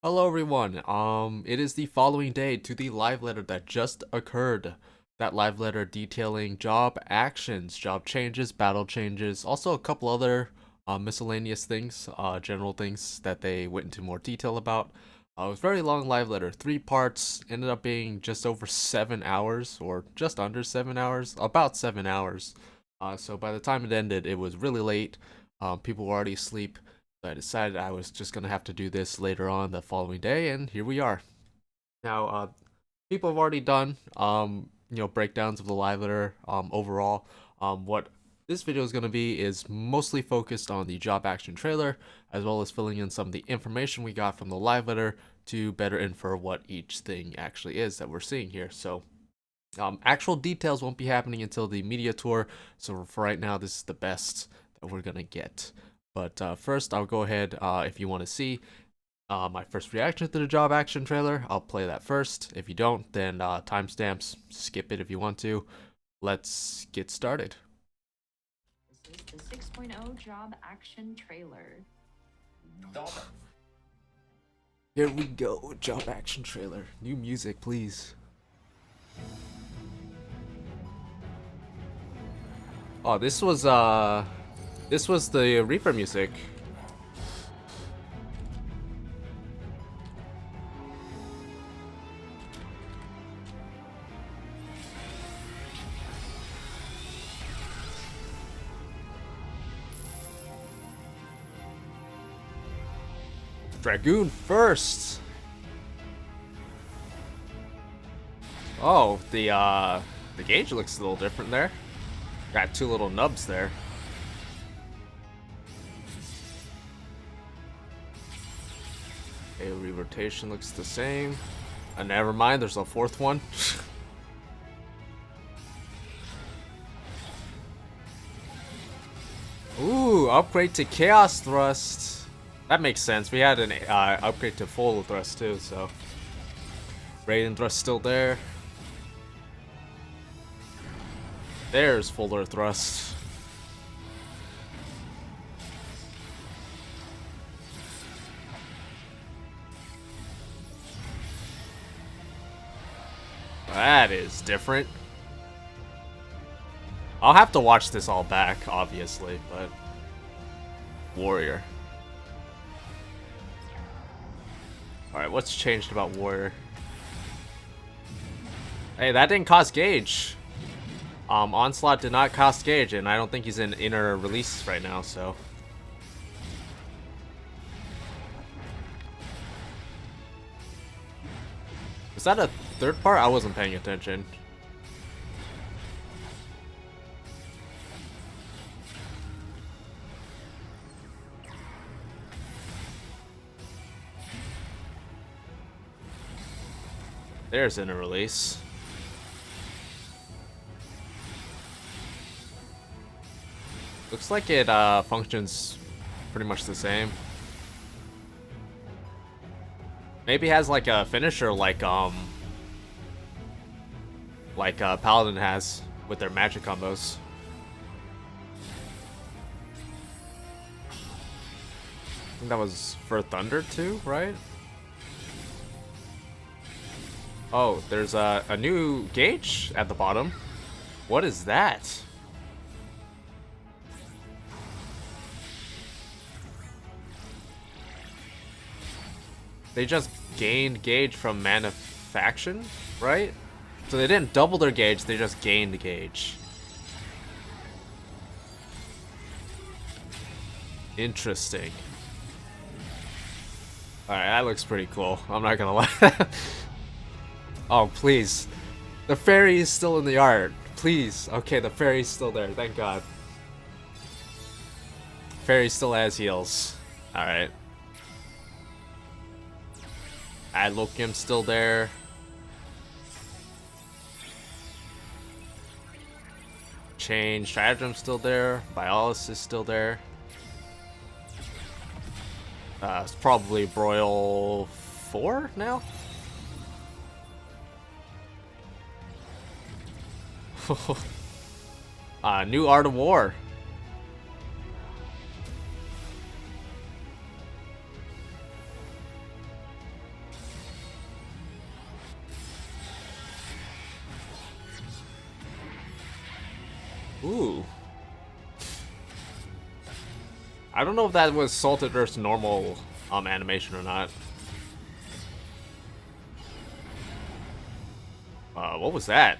Hello everyone. It is the following day to the live letter that just occurred. That live letter detailing job actions, job changes, battle changes, also a couple other miscellaneous things, general things that they went into more detail about. It was a very long live letter, 3 parts, ended up being just over 7 hours, or just under 7 hours, about 7 hours. So by the time it ended, it was really late. People were already asleep. I decided I was just gonna have to do this later on the following day, and here we are. Now, people have already done, breakdowns of the live letter, overall. What this video is gonna be is mostly focused on the job action trailer, as well as filling in some of the information we got from the live letter to better infer what each thing actually is that we're seeing here. So, actual details won't be happening until the media tour. So for right now, this is the best that we're gonna get. But first, I'll go ahead, if you want to see my first reaction to the job action trailer, I'll play that first. If you don't, then timestamps, skip it if you want to. Let's get started. This is the 6.0 job action trailer. Here we go, job action trailer. New music, please. Oh, this was the Reaper music. Dragoon first. Oh, the gauge looks a little different there. Got 2 little nubs there. Okay, re-rotation looks the same. Never mind, there's a 4th one. Ooh, upgrade to Chaos Thrust. That makes sense. We had an upgrade to Full Thrust too, so. Radiant Thrust still there. There's Fuller Thrust. That is different. I'll have to watch this all back, obviously, but Warrior. Alright, what's changed about Warrior? Hey, that didn't cost gauge. Onslaught did not cost gauge, and I don't think he's in inner release right now, so. Is that a 3rd part? I wasn't paying attention. There's inner release. Looks like it functions pretty much the same. Maybe has like a finisher like Paladin has with their magic combos. I think that was for Thunder too, right? Oh, there's a new gauge at the bottom. What is that? They just gained gauge from Manufaction, right? So they didn't double their gauge, they just gained gauge. Interesting. Alright, that looks pretty cool. I'm not gonna lie. Oh, please. The Faerie is still in the art. Please. Okay, the Faerie's still there. Thank God. Faerie still has heals. Alright. Adlokium's still there. Change. Strategem's still there. Biolis is still there. It's probably Broil 4 now? New Art of War. Ooh. I don't know if that was Salted Earth's normal animation or not. What was that?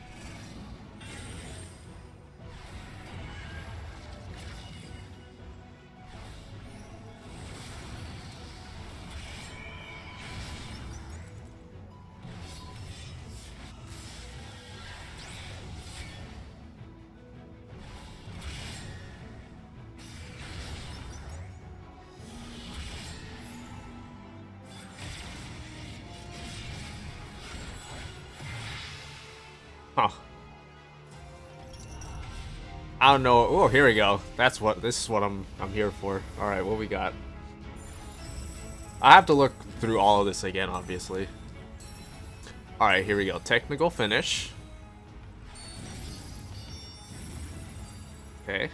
Huh. I don't know. Oh, here we go. This is what I'm here for. All right, what we got? I have to look through all of this again, obviously. All right, here we go. Technical finish. Okay.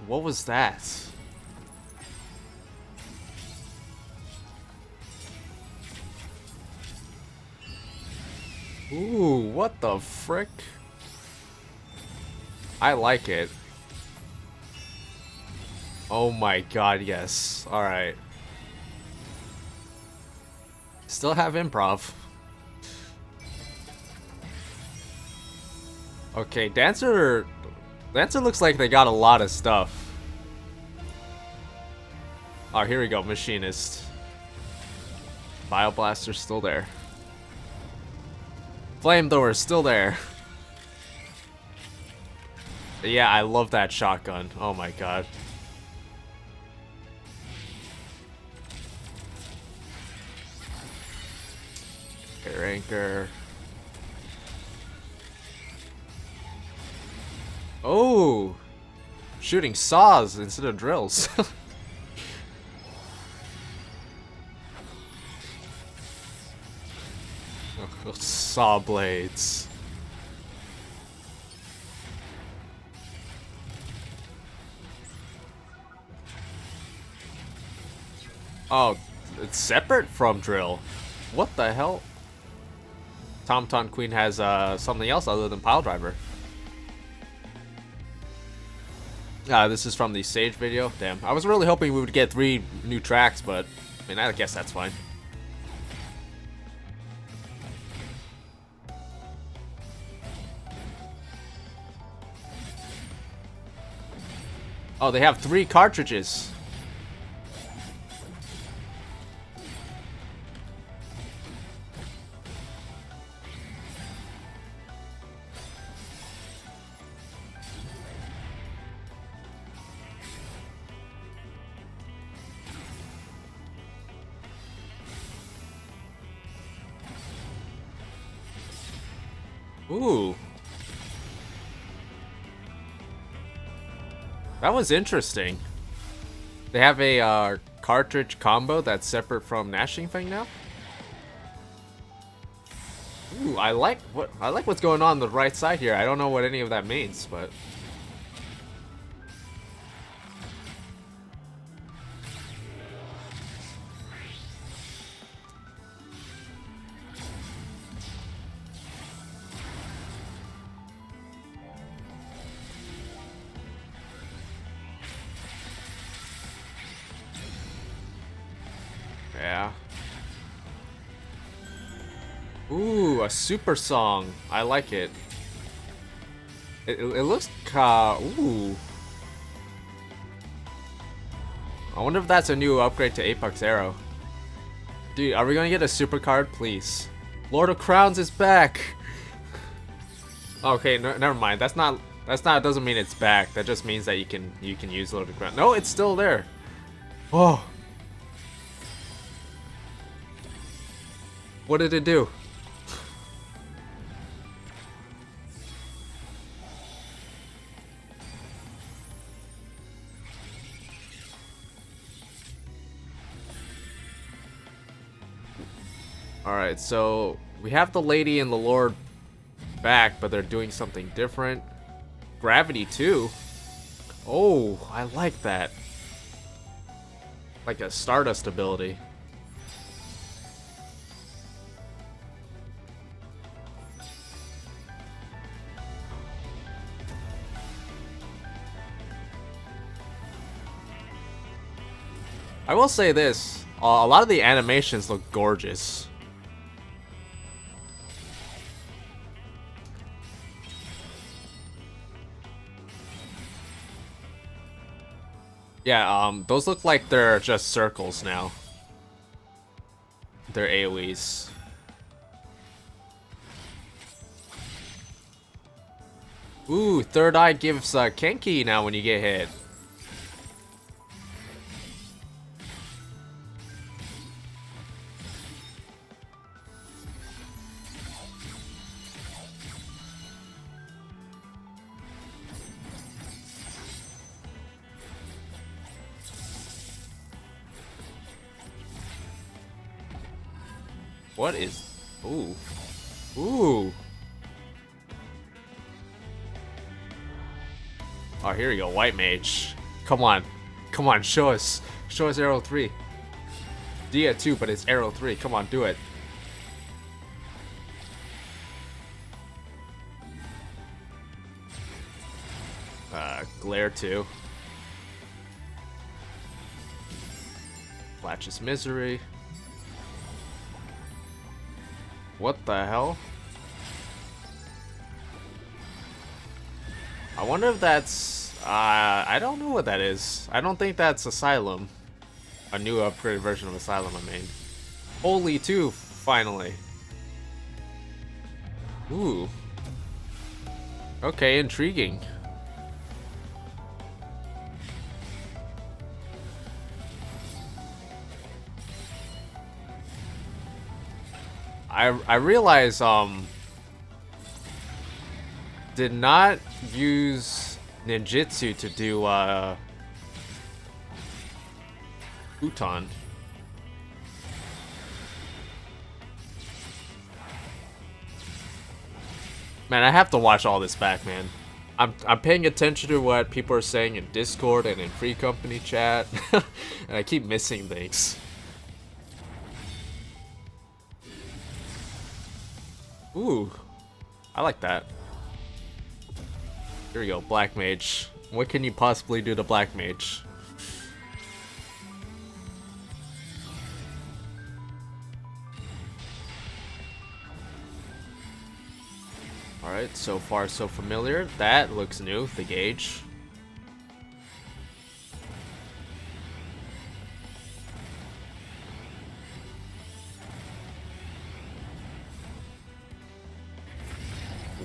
What was that? Ooh, what the frick? I like it. Oh my god, yes. Alright. Still have improv. Okay, Dancer looks like they got a lot of stuff. Oh, here we go, Machinist. Bioblaster's still there. Flamethrower's still there. Yeah, I love that shotgun. Oh my god. Air anchor. Oh! Shooting saws instead of drills. Saw blades. Oh, it's separate from drill. What the hell? Tom Queen has something else other than pile driver. This is from the Sage video. Damn, I was really hoping we would get 3 new tracks, but I mean, I guess that's fine. Oh, they have 3 cartridges. Ooh. That was interesting. They have a cartridge combo that's separate from Gnashing Fang now. Ooh, I like what's going on the right side here. I don't know what any of that means, but yeah. Ooh, a super song. I like it. It looks ooh. I wonder if that's a new upgrade to Apex Arrow. Dude, are we gonna get a super card, please? Lord of Crowns is back. Okay, never mind. That's not. Doesn't mean it's back. That just means that you can use Lord of Crowns. No, it's still there. Oh. What did it do? Alright, so we have the lady and the lord back, but they're doing something different. Gravity too. Oh, I like that. Like a Stardust ability. I will say this, a lot of the animations look gorgeous. Yeah, those look like they're just circles now. They're AoEs. Ooh, third eye gives Kenki now when you get hit. What is... Ooh. Ooh. Oh, here we go. White Mage. Come on. Come on, show us. Show us Arrow 3. Dia 2, but it's Arrow 3. Come on, do it. Glare 2. Flatch's Misery. What the hell? I wonder if that's... I don't know what that is. I don't think that's Asylum. A new upgraded version of Asylum, I mean. Holy 2, finally. Ooh. Okay, intriguing. I realize, did not use ninjutsu to do, Futon. Man, I have to watch all this back, man. I'm paying attention to what people are saying in Discord and in Free Company chat, and I keep missing things. Ooh, I like that. Here we go, Black Mage. What can you possibly do to Black Mage? Alright, so far so familiar. That looks new, the gauge.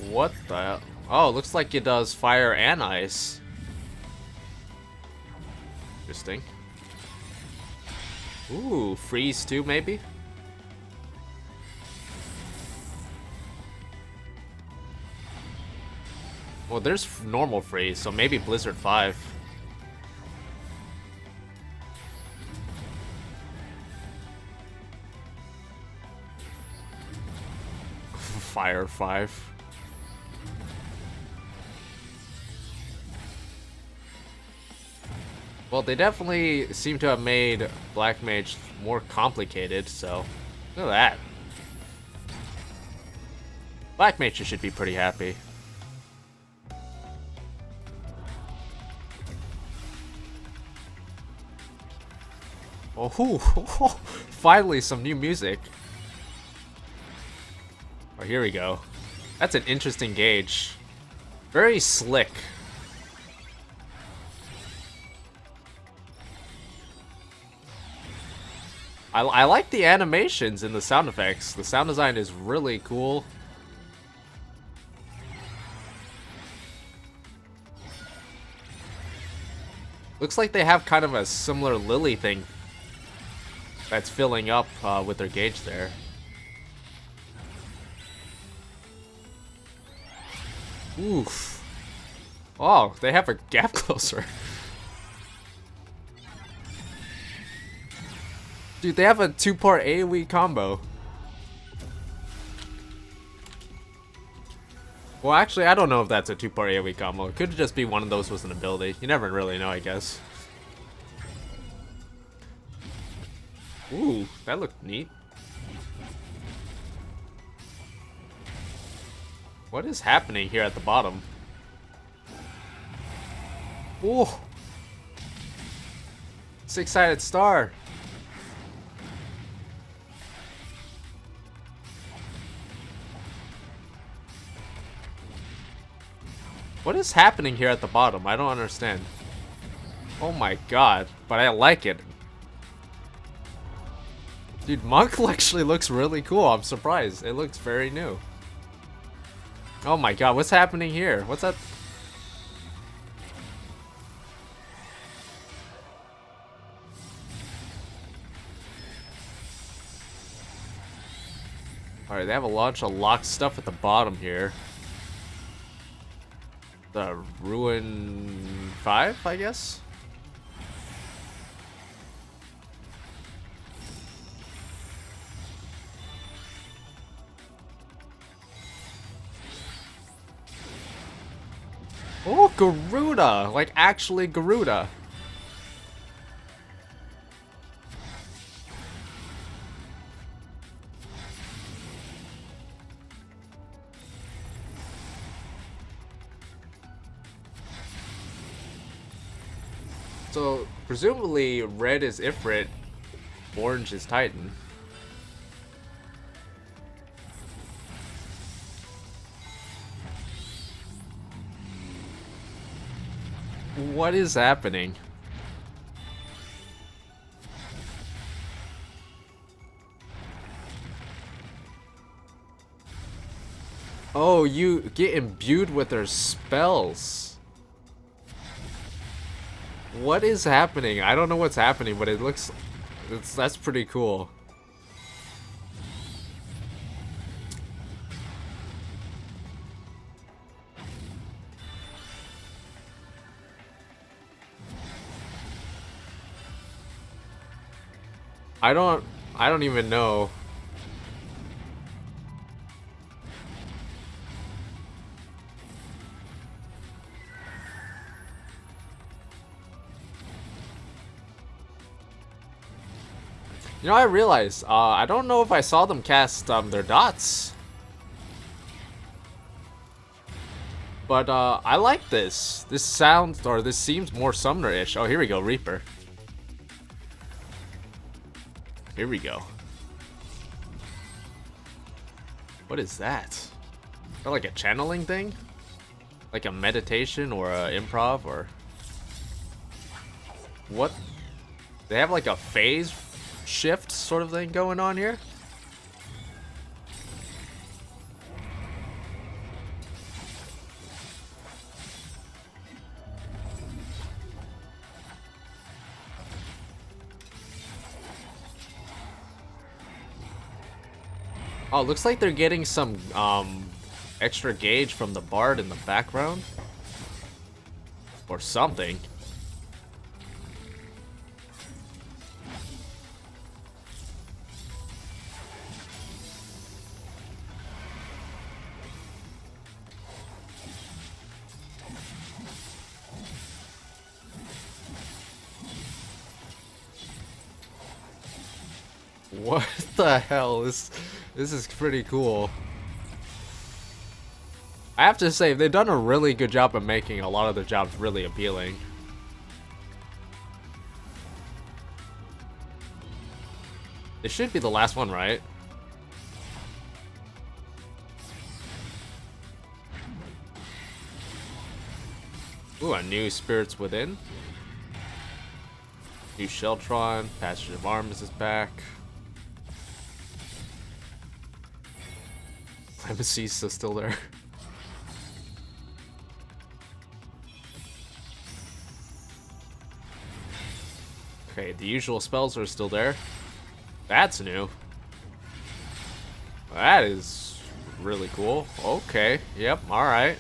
What the... Oh, it looks like it does fire and ice. Interesting. Ooh, freeze too, maybe? Well, there's normal freeze, so maybe Blizzard 5. Fire 5. Well, they definitely seem to have made Black Mage more complicated, so look at that. Black Mage should be pretty happy. Oh, finally some new music. Oh, here we go. That's an interesting gauge. Very slick. I like the animations and the sound effects. The sound design is really cool. Looks like they have kind of a similar Lily thing that's filling up with their gauge there. Oof. Oh, they have a gap closer. Dude, they have a 2-part AoE combo. Well, actually, I don't know if that's a 2-part AoE combo. It could just be one of those was an ability. You never really know, I guess. Ooh, that looked neat. What is happening here at the bottom? Ooh. Six-sided star. What is happening here at the bottom? I don't understand. Oh my god, but I like it. Dude, Monk actually looks really cool. I'm surprised. It looks very new. Oh my god, what's happening here? What's that? Alright, they have a bunch of locked stuff at the bottom here. The Ruin 5, I guess? Oh, Garuda! Like, actually Garuda. So, presumably, red is Ifrit, orange is Titan. What is happening? Oh, you get imbued with their spells. What is happening? I don't know what's happening, but it looks... that's pretty cool. I don't even know. You know, I realized, I don't know if I saw them cast their dots. But I like this. This sounds, or this seems more Summoner-ish. Oh, here we go, Reaper. Here we go. What is that? Is that like a channeling thing? Like a meditation or a improv or... What? They have like a phase shift sort of thing going on here? Oh, looks like they're getting some extra gauge from the bard in the background. Or something. What the hell? This is pretty cool. I have to say, they've done a really good job of making a lot of the jobs really appealing. This should be the last one, right? Ooh, a new Spirits Within. New Sheltron. Passage of Arms is back. Nemesis is still there. Okay, the usual spells are still there. That's new. That is really cool. Okay, yep, alright.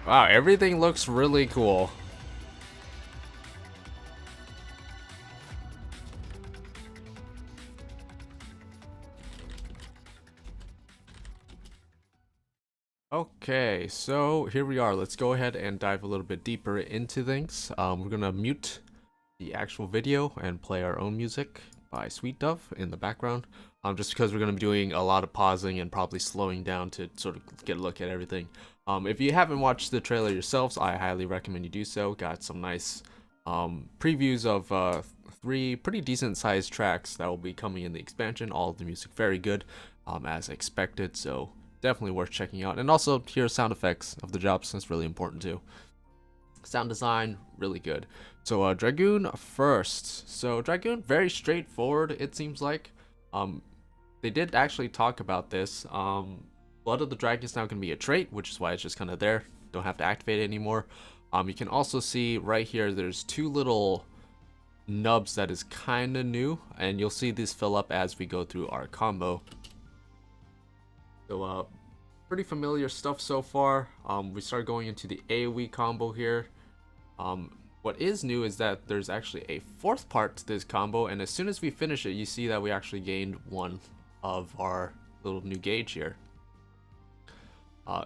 Wow, everything looks really cool. Okay, so here we are. Let's go ahead and dive a little bit deeper into things. We're gonna mute the actual video and play our own music by Sweet Dove in the background. just because we're going to be doing a lot of pausing and probably slowing down to sort of get a look at everything. If you haven't watched the trailer yourselves, I highly recommend you do so. Got some nice previews of 3 pretty decent sized tracks that will be coming in the expansion. All of the music very good, as expected, so definitely worth checking out. And also, here's sound effects of the jobs, that's really important too. Sound design, really good. So Dragoon first. So Dragoon, very straightforward, it seems like. They did actually talk about this. Blood of the Dragon is now going to be a trait, which is why it's just kind of there. Don't have to activate it anymore. You can also see right here, there's 2 little nubs that is kind of new, and you'll see these fill up as we go through our combo. So pretty familiar stuff so far. We start going into the AoE combo here. What is new is that there's actually a 4th part to this combo, and as soon as we finish it, you see that we actually gained 1 of our little new gauge here.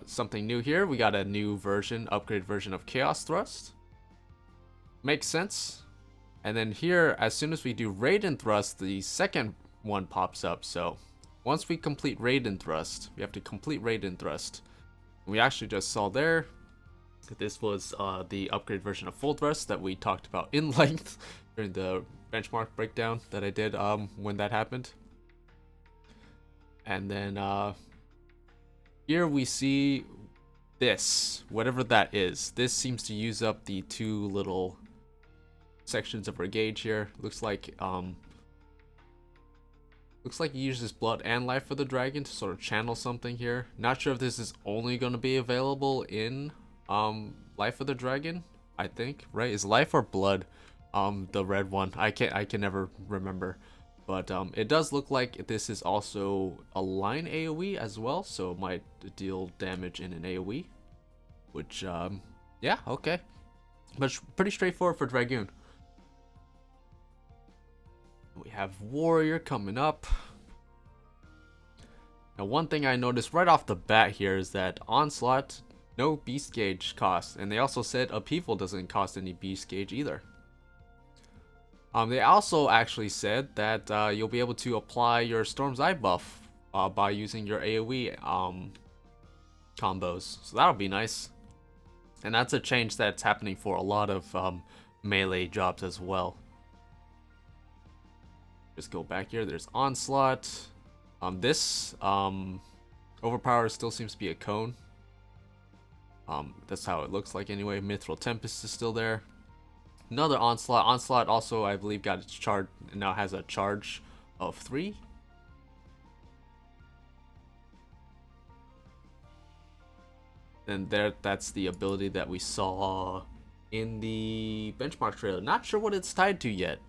Something new here, we got a new version, upgrade version of Chaos Thrust. Makes sense. And then here, as soon as we do Raiden Thrust, the second one pops up. So once we complete Raiden Thrust, we have to complete Raiden Thrust. We actually just saw there, this was the upgrade version of Full Thrust that we talked about in length during the benchmark breakdown that I did when that happened. And then here we see this, whatever that is. This seems to use up the 2 little sections of our gauge here. Looks like he uses blood and life for the dragon to sort of channel something here. Not sure if this is only going to be available in life of the dragon, I think, right? Is life or blood the red one? I can never remember. But it does look like this is also a line AoE as well, so it might deal damage in an AoE. Which, yeah, okay. But pretty straightforward for Dragoon. We have Warrior coming up. Now, one thing I noticed right off the bat here is that Onslaught, no beast gauge cost. And they also said Upheaval doesn't cost any beast gauge either. They also actually said that you'll be able to apply your Storm's Eye buff by using your AoE combos. So that'll be nice. And that's a change that's happening for a lot of melee jobs as well. Just go back here. There's Onslaught. This Overpower still seems to be a cone. That's how it looks like anyway. Mithril Tempest is still there. Another Onslaught. Onslaught also, I believe, got its charge, now has a charge of 3. And that's the ability that we saw in the benchmark trailer. Not sure what it's tied to yet.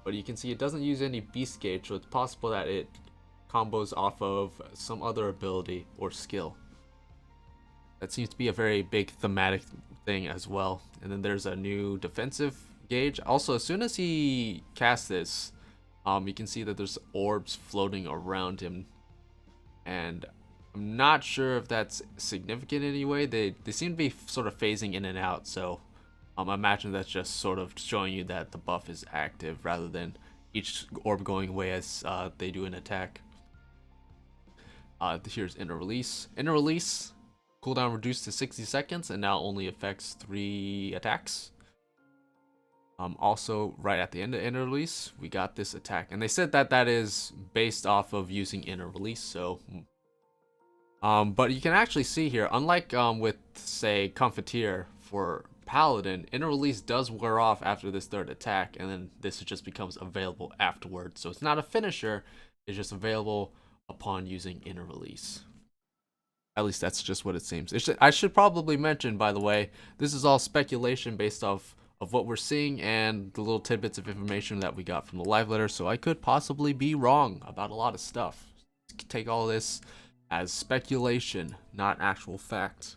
But you can see it doesn't use any beast gauge, so it's possible that it combos off of some other ability or skill. That seems to be a very big thematic thing as well. And then there's a new defensive gauge. Also, as soon as he casts this, you can see that there's orbs floating around him. And I'm not sure if that's significant in any way. They seem to be sort of phasing in and out, so I imagine that's just sort of showing you that the buff is active rather than each orb going away as they do an attack. Here's Inner Release. Inner Release, cooldown reduced to 60 seconds and now only affects 3 attacks. Also, right at the end of Inner Release, we got this attack. And they said that that is based off of using Inner Release, so... but you can actually see here, unlike with, say, Comfortier for Paladin, Inner Release does wear off after this 3rd attack, and then this just becomes available afterwards. So it's not a finisher, it's just available upon using Inner Release. At least that's just what it seems. I should probably mention, by the way, this is all speculation based off of what we're seeing and the little tidbits of information that we got from the live letter, so I could possibly be wrong about a lot of stuff. Take all this as speculation, not actual fact.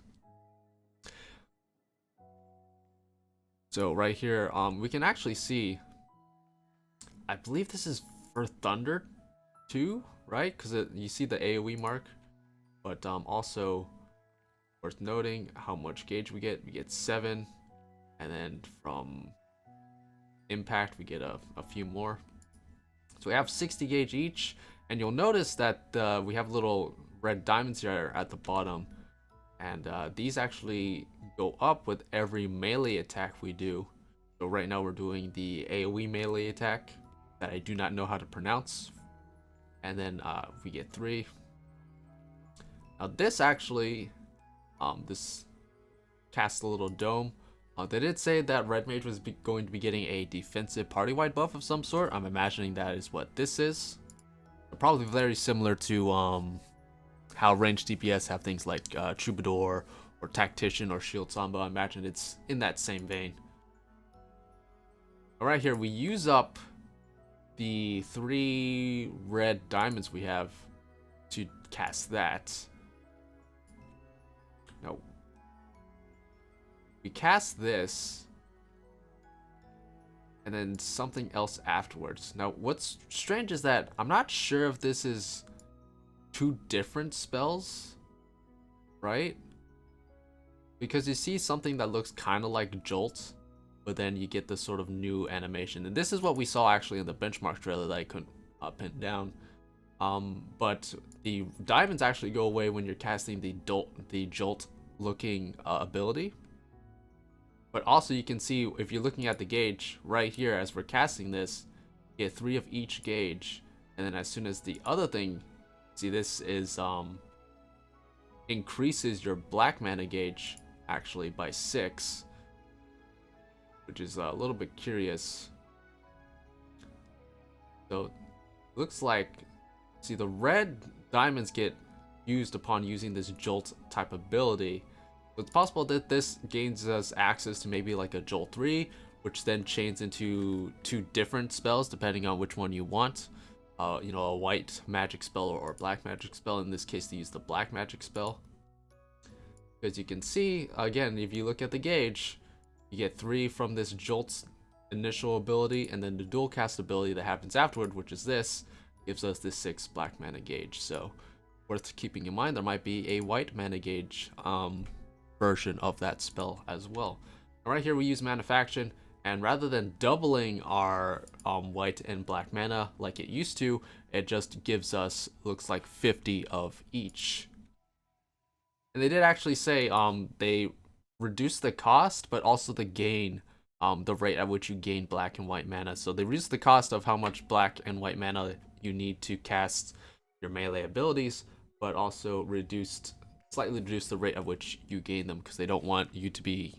So right here, we can actually see, I believe this is for Thunder 2, right? Because you see the AoE mark. But also worth noting how much gauge we get. We get 7, and then from impact, we get a few more. So we have 60 gauge each, and you'll notice that we have little red diamonds here at the bottom, and these actually go up with every melee attack we do. So right now we're doing the AoE melee attack that I do not know how to pronounce, and then we get 3. Now this actually, this casts a little dome. They did say that Red Mage was going to be getting a defensive party-wide buff of some sort. I'm imagining that is what this is. Probably very similar to how ranged DPS have things like Troubadour or Tactician or Shield Samba. I imagine it's in that same vein. Alright, here we use up the 3 red diamonds we have to cast that. Now, we cast this, and then something else afterwards. Now, what's strange is that I'm not sure if this is 2 different spells, right? Because you see something that looks kind of like Jolt, but then you get this sort of new animation. And this is what we saw actually in the benchmark trailer that I couldn't pin down. But the diamonds actually go away when you're casting the Jolt looking ability. But also you can see, if you're looking at the gauge right here as we're casting this, you get 3 of each gauge, and then as soon as the other thing, see, this is increases your black mana gauge actually by 6, which is a little bit curious. So looks like, see, the red diamonds get used upon using this Jolt type ability. So it's possible that this gains us access to maybe like a Jolt 3, which then chains into 2 different spells depending on which one you want. You know, a white magic spell or a black magic spell. In this case, they use the black magic spell. As you can see, again, if you look at the gauge, you get 3 from this Jolt's initial ability, and then the dual cast ability that happens afterward, which is this, gives us this 6 black mana gauge. So worth keeping in mind, there might be a white mana gauge version of that spell as well. And right here we use Manufacturing, and rather than doubling our white and black mana like it used to, it just gives us, looks like 50 of each. And they did actually say they reduced the cost, but also the gain, the rate at which you gain black and white mana. So they reduced the cost of how much black and white mana you need to cast your melee abilities, but also slightly reduced the rate at which you gain them, because they don't want you to be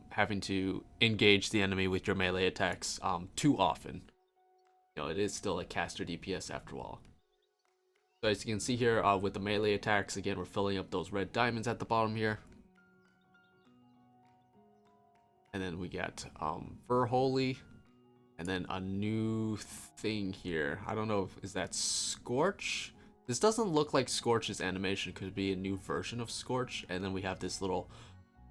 having to engage the enemy with your melee attacks too often. You know, it is still a caster DPS after all. So as you can see here, with the melee attacks, again, we're filling up those red diamonds at the bottom here. And then we got Verholy, and then a new thing here. I don't know, is that Scorch? This doesn't look like Scorch's animation. Could be a new version of Scorch. And then we have this little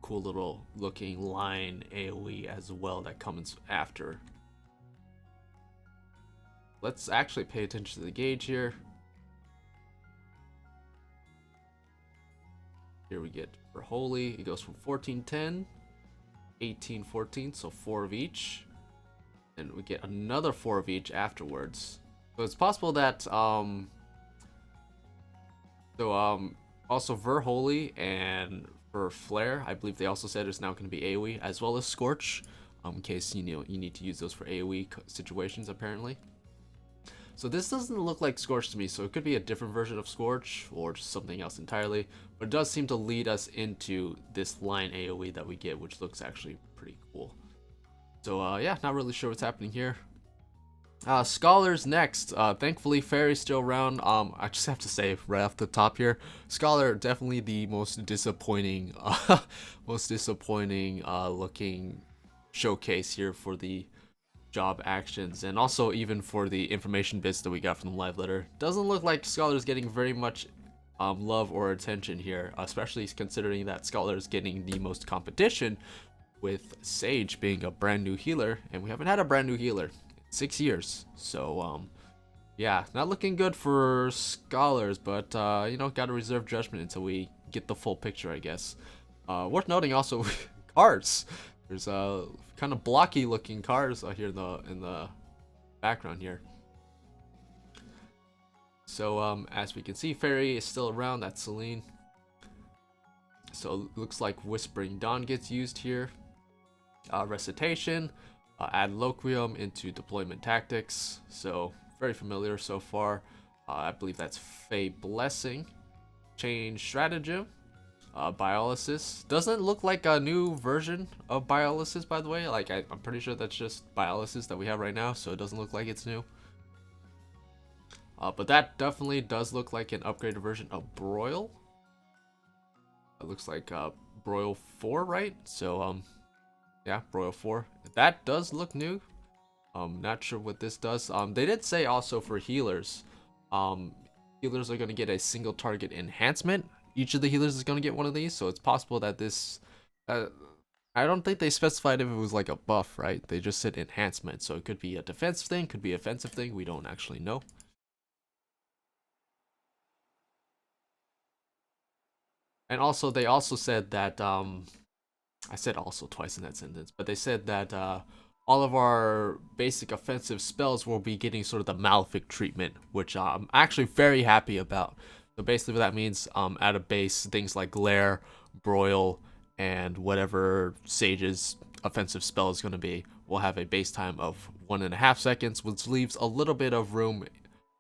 cool little looking line AoE as well that comes after. Let's actually pay attention to the gauge here. Here we get for Holy, it goes from 1410, 1814, so 4 of each. And we get another 4 of each afterwards. So it's possible that also Verholy and for Flare, I believe they also said it's now going to be AoE as well as Scorch, in case you need to use those for AoE situations apparently. So this doesn't look like Scorch to me, so it could be a different version of Scorch or just something else entirely, but it does seem to lead us into this line AoE that we get, which looks actually pretty cool. So yeah, not really sure what's happening here. Scholars next. Thankfully Faerie's still around. I just have to say right off the top here, Scholar definitely the most disappointing looking showcase here for the job actions, and also even for the information bits that we got from the live letter. Doesn't look like Scholar's getting very much love or attention here, especially considering that Scholar's getting the most competition, with Sage being a brand new healer, and we haven't had a brand new healer in 6 years. So yeah, not looking good for Scholars, but you know, gotta reserve judgment until we get the full picture, I guess. Worth noting also, cards. There's kind of blocky looking cars here in the background here. So as we can see, Faerie is still around. That's Celine. So it looks like Whispering Dawn gets used here. Recitation, add Loquium into deployment tactics. So very familiar so far. I believe that's Fey Blessing. Change Stratagem. Biolysis. Doesn't look like a new version of Biolysis, by the way. Like, I'm pretty sure that's just Biolysis that we have right now, so it doesn't look like it's new. But that definitely does look like an upgraded version of Broil. It looks like Broil 4, right? So, yeah, Broil 4. That does look new. Not sure what this does. They did say also for healers. Healers are going to get a single target enhancement. Each of the healers is going to get one of these, so it's possible that this... I don't think they specified if it was like a buff, right? They just said enhancement, so it could be a defense thing, could be an offensive thing, we don't actually know. And also, they also said that, I said also twice in that sentence, but they said that all of our basic offensive spells will be getting sort of the Malefic treatment, which I'm actually very happy about. So basically what that means, at a base, things like Glare, Broil, and whatever Sage's offensive spell is going to be, will have a base time of 1.5 seconds, which leaves a little bit of room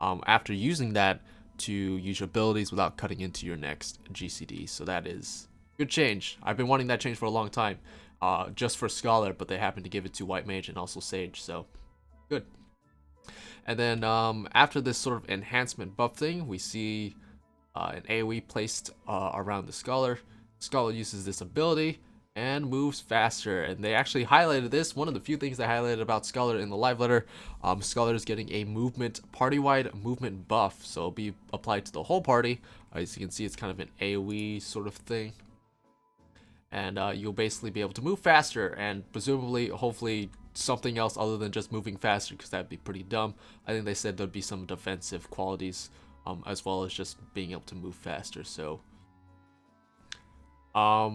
after using that to use your abilities without cutting into your next GCD. So that is good change. I've been wanting that change for a long time, just for Scholar, but they happen to give it to White Mage and also Sage, so good. And then after this sort of enhancement buff thing, we see an AoE placed around the Scholar. Scholar uses this ability and moves faster, and they actually highlighted this. One of the few things they highlighted about Scholar in the live letter, Scholar is getting a party-wide movement buff, so it'll be applied to the whole party. As you can see, it's kind of an AoE sort of thing, and you'll basically be able to move faster, and presumably, hopefully, something else other than just moving faster, because that'd be pretty dumb. I think they said there'd be some defensive qualities, as well as just being able to move faster. So I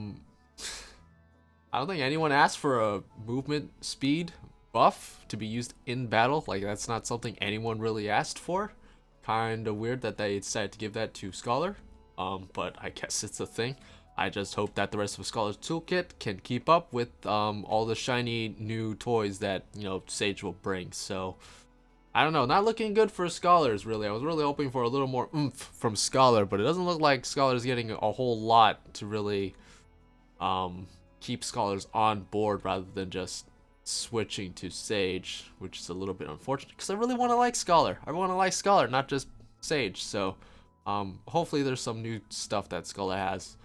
don't think anyone asked for a movement speed buff to be used in battle. Like, that's not something anyone really asked for. Kind of weird that they decided to give that to Scholar, but I guess it's a thing. I just hope that the rest of Scholar's toolkit can keep up with all the shiny new toys that, you know, Sage will bring. So I don't know, not looking good for Scholars, really. I was really hoping for a little more oomph from Scholar, but it doesn't look like Scholar's getting a whole lot to really keep Scholars on board rather than just switching to Sage, which is a little bit unfortunate because I really want to like Scholar. I want to like Scholar, not just Sage. So hopefully there's some new stuff that Scholar has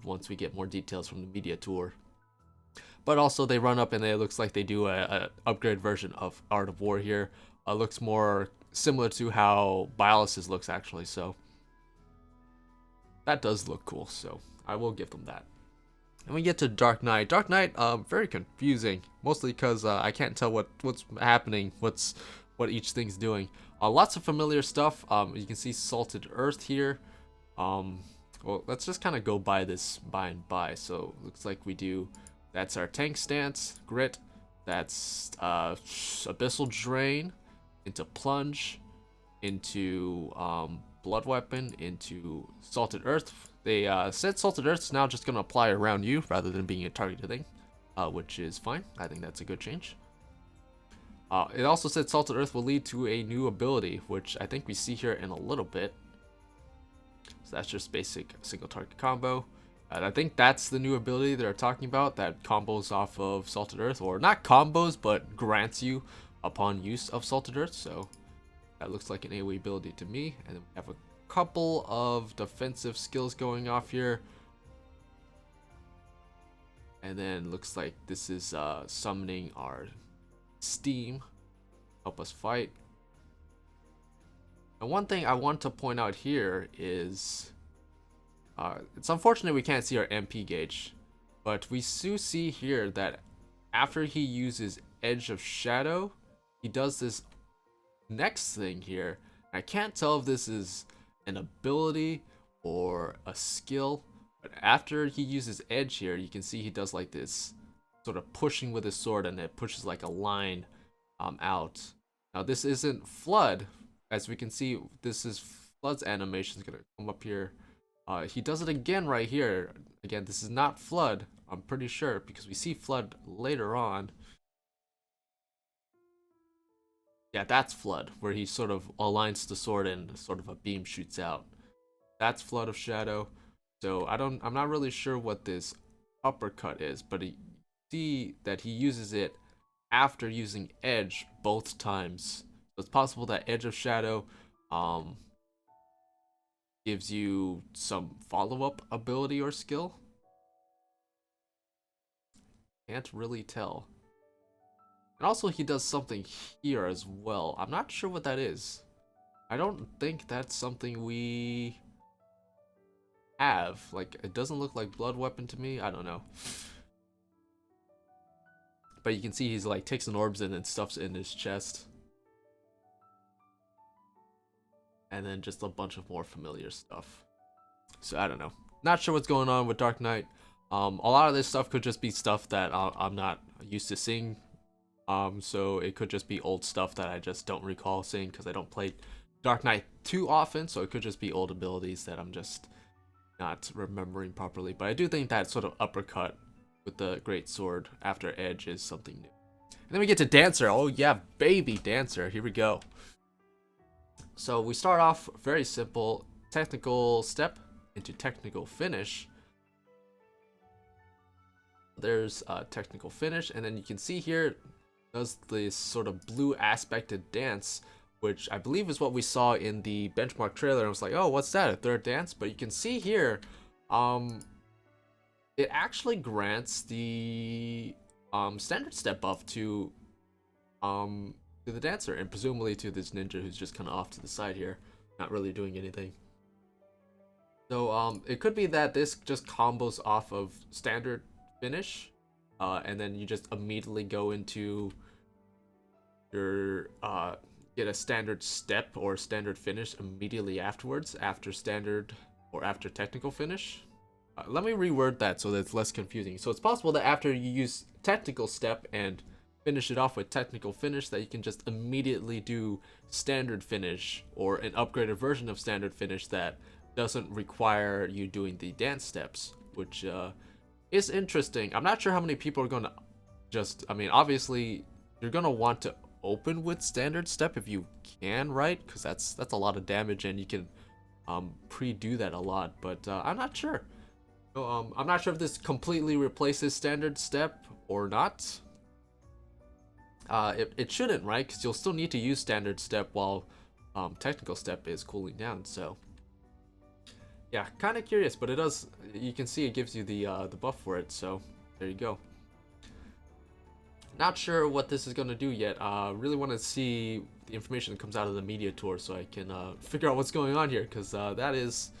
once we get more details from the media tour. But also they run up and it looks like they do a upgrade version of Art of War here. Looks more similar to how Biolysis looks actually, so that does look cool, so I will give them that. And we get to Dark Knight. Dark Knight, very confusing, mostly because I can't tell what's happening, what each thing's doing. Lots of familiar stuff. You can see Salted Earth here. Well, let's just kind of go by this by and by. So looks like we do. That's our tank stance, grit. That's abyssal drain, into plunge, into blood weapon, into salted earth. They said salted earth is now just gonna apply around you rather than being a targeted thing, which is fine. I think that's a good change. It also said salted earth will lead to a new ability, which I think we see here in a little bit. So that's just basic single target combo. And I think that's the new ability they're talking about that combos off of Salted Earth, or not combos, but grants you upon use of Salted Earth. So that looks like an AoE ability to me. And then we have a couple of defensive skills going off here. And then looks like this is summoning our Steam, help us fight. And one thing I want to point out here is it's unfortunate we can't see our MP gauge, but we do see here that after he uses Edge of Shadow, he does this next thing here. I can't tell if this is an ability or a skill, but after he uses Edge here, you can see he does like this sort of pushing with his sword, and it pushes like a line out. Now this isn't Flood, as we can see. This is Flood's animation is gonna come up here. He does it again right here. Again, this is not Flood, I'm pretty sure, because we see Flood later on. Yeah, that's Flood, where he sort of aligns the sword and sort of a beam shoots out. That's Flood of Shadow. So I'm not really sure what this uppercut is, but you see that he uses it after using Edge both times. So it's possible that Edge of Shadow gives you some follow-up ability or skill. Can't really tell. And also he does something here as well. I'm not sure what that is. I don't think that's something we have. Like, it doesn't look like blood weapon to me. I don't know. But you can see he's like takes an orbs in and stuffs it in his chest. And then just a bunch of more familiar stuff. So I don't know. Not sure what's going on with Dark Knight. A lot of this stuff could just be stuff that I'm not used to seeing. So it could just be old stuff that I just don't recall seeing because I don't play Dark Knight too often. So it could just be old abilities that I'm just not remembering properly. But I do think that sort of uppercut with the great sword after Edge is something new. And then we get to Dancer. Oh yeah, baby Dancer. Here we go. So we start off very simple. Technical step into technical finish. There's a technical finish, and then you can see here does this sort of blue aspected dance, which I believe is what we saw in the benchmark trailer. I was like, oh, what's that, a third dance? But you can see here it actually grants the standard step buff to the Dancer, and presumably to this ninja who's just kind of off to the side here, not really doing anything. So it could be that this just combos off of standard finish, and then you just immediately go into your get a standard step or standard finish immediately afterwards, after standard or after technical finish. Let me reword that so that it's less confusing. So it's possible that after you use technical step and finish it off with technical finish, that you can just immediately do standard finish or an upgraded version of standard finish that doesn't require you doing the dance steps, which is interesting. I'm not sure how many people are gonna just, I mean, obviously you're gonna want to open with standard step if you can, right? Because that's a lot of damage and you can pre-do that a lot, but I'm not sure. So, I'm not sure if this completely replaces standard step or not. It shouldn't, right? Because you'll still need to use standard step while technical step is cooling down. So yeah, kind of curious, but it does. You can see it gives you the buff for it. So there you go. Not sure what this is gonna do yet. Really want to see the information that comes out of the media tour so I can figure out what's going on here, because that is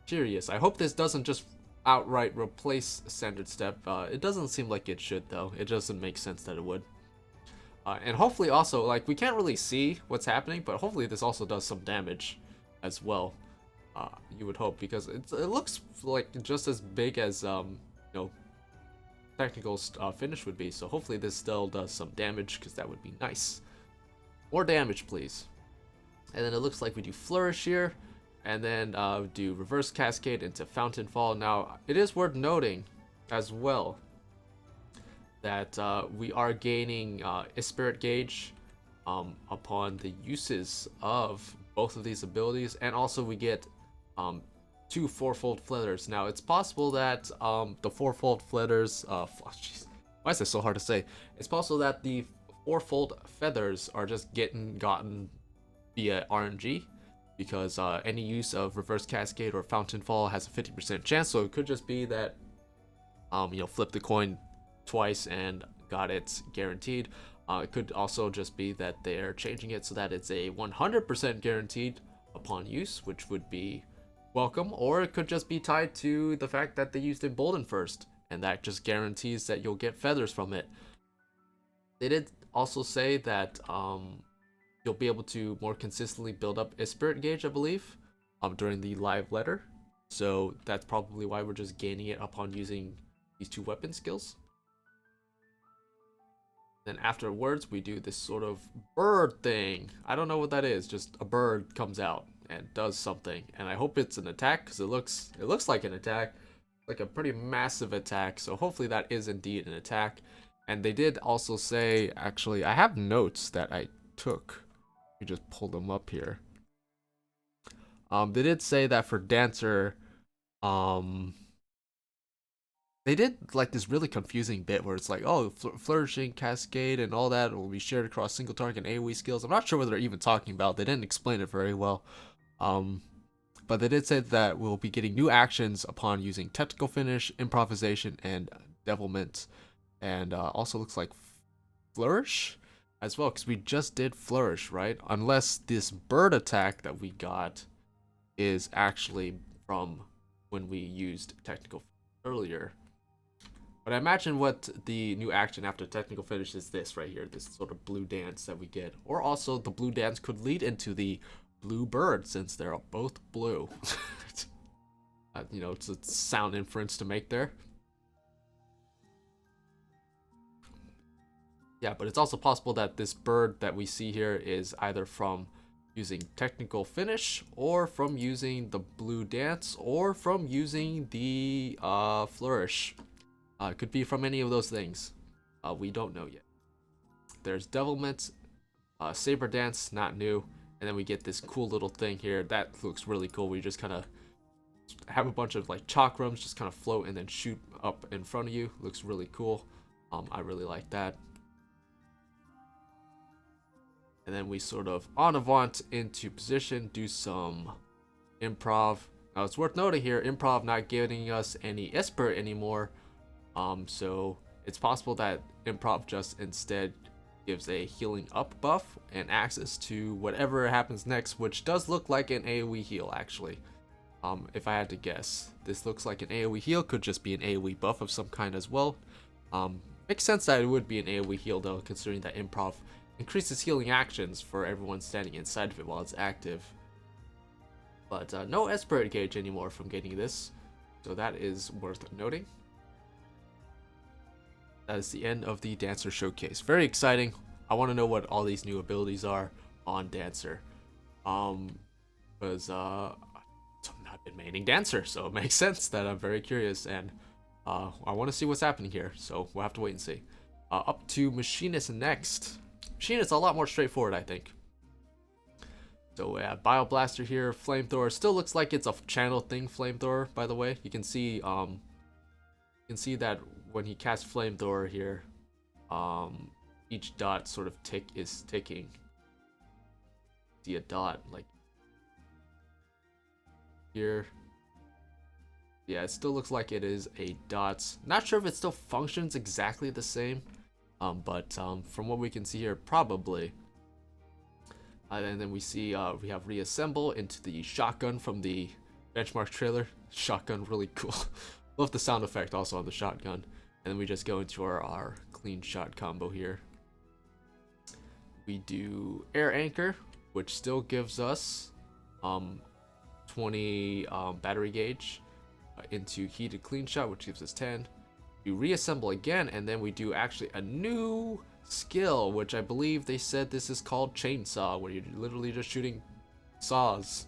curious. I hope this doesn't just outright replace standard step. It doesn't seem like it should, though. It doesn't make sense that it would. And hopefully also, like, we can't really see what's happening, but hopefully this also does some damage as well. You would hope, because it looks like just as big as you know, technical finish would be. So hopefully this still does some damage, because that would be nice. More damage, please. And then it looks like we do Flourish here, and then do Reverse Cascade into Fountain Fall. Now it is worth noting as well that we are gaining a Spirit Gauge upon the uses of both of these abilities, and also we get 2 fourfold feathers. Now it's possible that the fourfold feathers, why is this so hard to say? It's possible that the fourfold feathers are just gotten via RNG, because any use of Reverse Cascade or Fountain Fall has a 50% chance. So it could just be that you know, flip the coin twice and got it guaranteed. It could also just be that they're changing it so that it's a 100% guaranteed upon use, which would be welcome. Or it could just be tied to the fact that they used Embolden first, and that just guarantees that you'll get feathers from it. They did also say that you'll be able to more consistently build up a Spirit Gauge, I believe, during the live letter. So that's probably why we're just gaining it upon using these 2 weapon skills. Then afterwards, we do this sort of bird thing. I don't know what that is. Just a bird comes out and does something, and I hope it's an attack because it looks like an attack, like a pretty massive attack. So hopefully that is indeed an attack. And they did also say, actually, I have notes that I took. You just pull them up here. They did say that for Dancer, um, they did like this really confusing bit where it's like, oh, flourishing, cascade, and all that will be shared across single target and AoE skills. I'm not sure what they're even talking about. They didn't explain it very well. Um, but they did say that we'll be getting new actions upon using technical finish, improvisation, and devilment, and also looks like flourish as well, because we just did flourish, right? Unless this bird attack that we got is actually from when we used technical earlier. But I imagine what the new action after technical finish is this right here, this sort of blue dance that we get. Or also the blue dance could lead into the blue bird since they're both blue. It's a sound inference to make there. Yeah, but it's also possible that this bird that we see here is either from using technical finish or from using the blue dance or from using the flourish. Could be from any of those things. We don't know yet. There's devilment, saber dance, not new, and then we get this cool little thing here that looks really cool. We just kind of have a bunch of like chakrams just kind of float and then shoot up in front of you. Looks really cool. I really like that. And then we sort of en avant into position, do some improv. Now it's worth noting here, improv not giving us any Esper anymore. So it's possible that improv just instead gives a healing up buff and access to whatever happens next, which does look like an AoE heal actually. If I had to guess, this looks like an AoE heal, could just be an AoE buff of some kind as well. Makes sense that it would be an AoE heal though, considering that improv increases healing actions for everyone standing inside of it while it's active. But no Esper gauge anymore from getting this, so that is worth noting. That is the end of the Dancer showcase. Very exciting. I want to know what all these new abilities are on Dancer. Because I've been maining Dancer, so it makes sense that I'm very curious, and I want to see what's happening here, so we'll have to wait and see. Up to Machinist next. Machinist is a lot more straightforward, I think. So we have Bioblaster here, Flamethrower. Still looks like it's a channel thing, Flamethrower, by the way. You can see that when he casts Flamethrower here, each dot sort of is ticking. See a dot like here. Yeah, it still looks like it is a dot. Not sure if it still functions exactly the same, but from what we can see here, probably. And then we see we have reassemble into the shotgun from the benchmark trailer. Shotgun, really cool. Love the sound effect also on the shotgun. And then we just go into our clean shot combo here. We do air anchor, which still gives us 20 battery gauge into heated clean shot, which gives us 10. We reassemble again, and then we do actually a new skill, which I believe they said this is called chainsaw, where you're literally just shooting saws.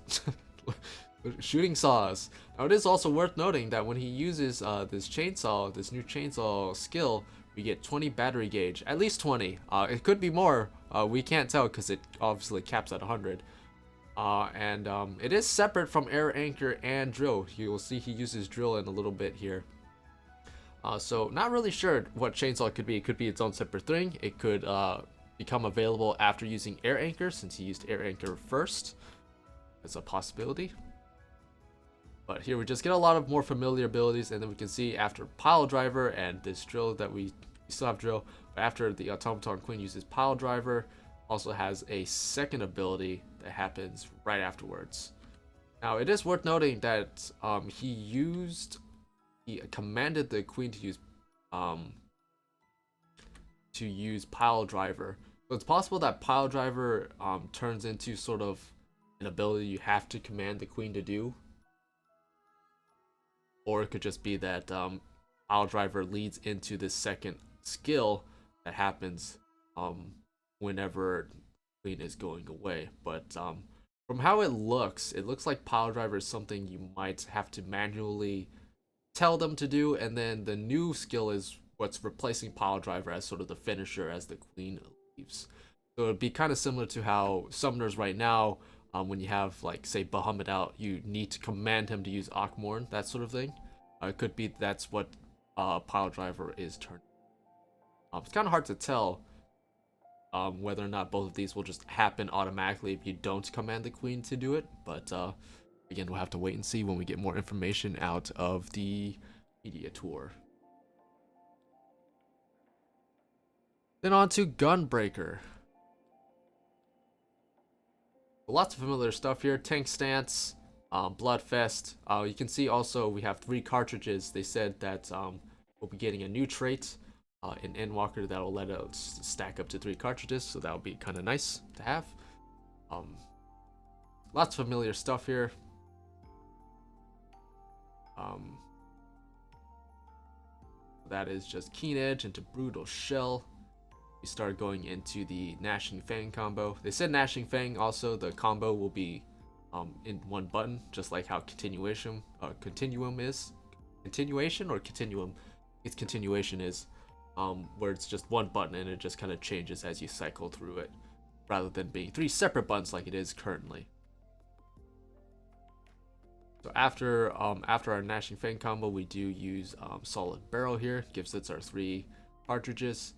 Shooting saws. Now it is also worth noting that when he uses this new chainsaw skill, we get 20 battery gauge, at least 20. It could be more. We can't tell because it obviously caps at 100. And it is separate from air anchor and drill. You will see he uses drill in a little bit here. So not really sure what chainsaw it could be. It could be its own separate thing. It could become available after using air anchor, since he used air anchor first. That's a possibility. But here we just get a lot of more familiar abilities, and then we can see after pile driver and this drill that we still have drill, but after the automaton queen uses pile driver, also has a second ability that happens right afterwards. Now it is worth noting that he commanded the queen to use pile driver. So it's possible that pile driver turns into sort of an ability you have to command the queen to do. Or it could just be that pile driver leads into this second skill that happens whenever Queen is going away. But from how it looks like Pile Driver is something you might have to manually tell them to do, and then the new skill is what's replacing Pile Driver as sort of the finisher as the Queen leaves. So it'd be kind of similar to how summoners right now, when you have like say Bahamut out, you need to command him to use Akmorn, that sort of thing. It could be that's what Pile Driver is turning. It's kind of hard to tell whether or not both of these will just happen automatically if you don't command the Queen to do it, but again, we'll have to wait and see when we get more information out of the media tour. Then on to Gunbreaker. Lots of familiar stuff here. Tank Stance, Bloodfest. You can see also we have 3 cartridges. They said that we'll be getting a new trait in Endwalker that will let us stack up to 3 cartridges, so that will be kind of nice to have. Lots of familiar stuff here. That is just Keen Edge into Brutal Shell. We start going into the Gnashing Fang combo. They said Gnashing Fang also, the combo will be in one button, just like how continuum is. Continuation or continuum? It's continuation is, where it's just one button and it just kind of changes as you cycle through it, rather than being 3 separate buttons like it is currently. So after our Gnashing Fang combo, we do use Solid Barrel here. Gives us our 3 cartridges.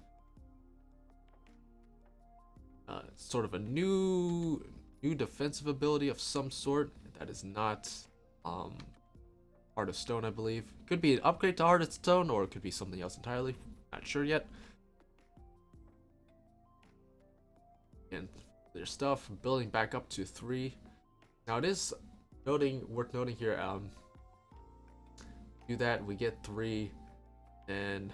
Sort of a new defensive ability of some sort that is not Heart of Stone, I believe. Could be an upgrade to Heart of Stone, or it could be something else entirely. Not sure yet. And their stuff building back up to 3. Now it is worth noting here. Do that, we get 3, and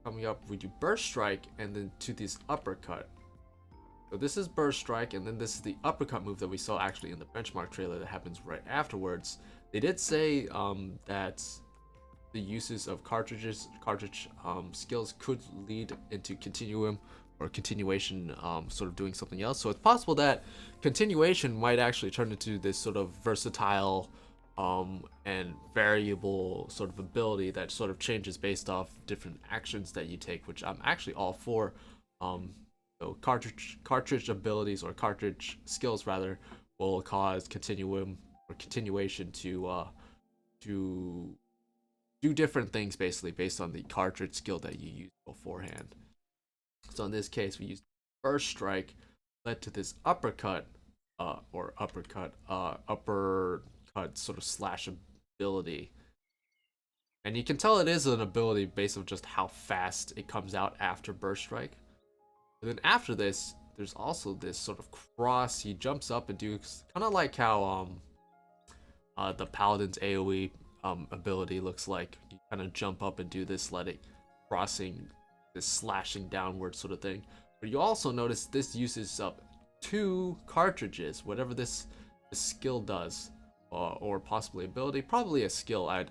coming up we do Burst Strike, and then to this Uppercut. So this is Burst Strike, and then this is the Uppercut move that we saw actually in the benchmark trailer that happens right afterwards. They did say that the uses of cartridge skills could lead into continuum or continuation, sort of doing something else. So it's possible that continuation might actually turn into this sort of versatile and variable sort of ability that sort of changes based off different actions that you take, which I'm actually all for. So cartridge abilities, or cartridge skills rather, will cause continuum or continuation to do different things basically based on the cartridge skill that you used beforehand. So in this case, we used Burst Strike, led to this uppercut sort of slash ability. And you can tell it is an ability based on just how fast it comes out after Burst Strike. And then after this, there's also this sort of cross. He jumps up and does kind of like how the Paladin's AoE ability looks like. You kind of jump up and do this crossing, this slashing downward sort of thing. But you also notice this uses up 2 cartridges, whatever this skill does, or possibly ability, probably a skill, I'd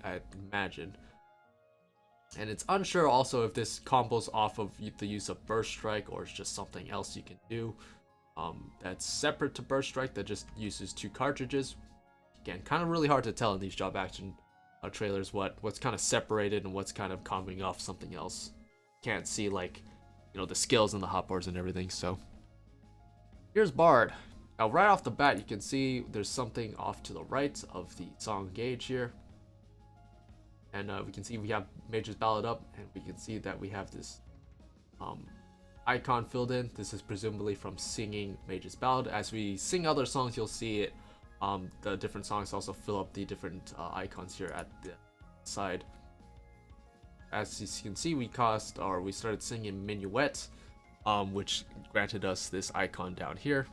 imagine. And it's unsure also if this combos off of the use of Burst Strike, or it's just something else you can do that's separate to Burst Strike that just uses 2 cartridges. Again, kind of really hard to tell in these job action trailers what's kind of separated and what's kind of comboing off something else. Can't see, like, you know, the skills and the hotbars and everything. So here's Bard. Now right off the bat, you can see there's something off to the right of the song Gauge here. And we can see we have Mage's Ballad up, and we can see that we have this icon filled in. This is presumably from singing Mage's Ballad. As we sing other songs, you'll see it. The different songs also fill up the different icons here at the side. As you can see, we started singing Minuet, which granted us this icon down here.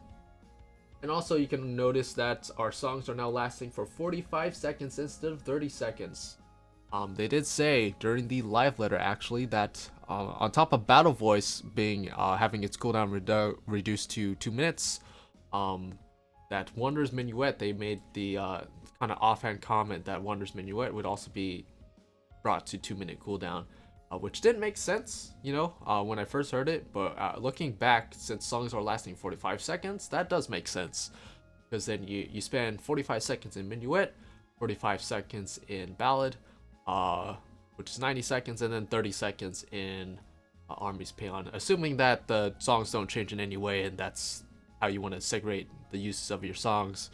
And also you can notice that our songs are now lasting for 45 seconds instead of 30 seconds. They did say during the live letter actually that on top of Battle Voice being having its cooldown reduced to 2 minutes, that Wonder's Minuet, they made the kind of offhand comment that Wonder's Minuet would also be brought to 2-minute cooldown, which didn't make sense, when I first heard it. But looking back, since songs are lasting 45 seconds, that does make sense. Because then you spend 45 seconds in Minuet, 45 seconds in Ballad, which is 90 seconds, and then 30 seconds in Army's Paean. Assuming that the songs don't change in any way, and that's how you want to segregate the uses of your songs,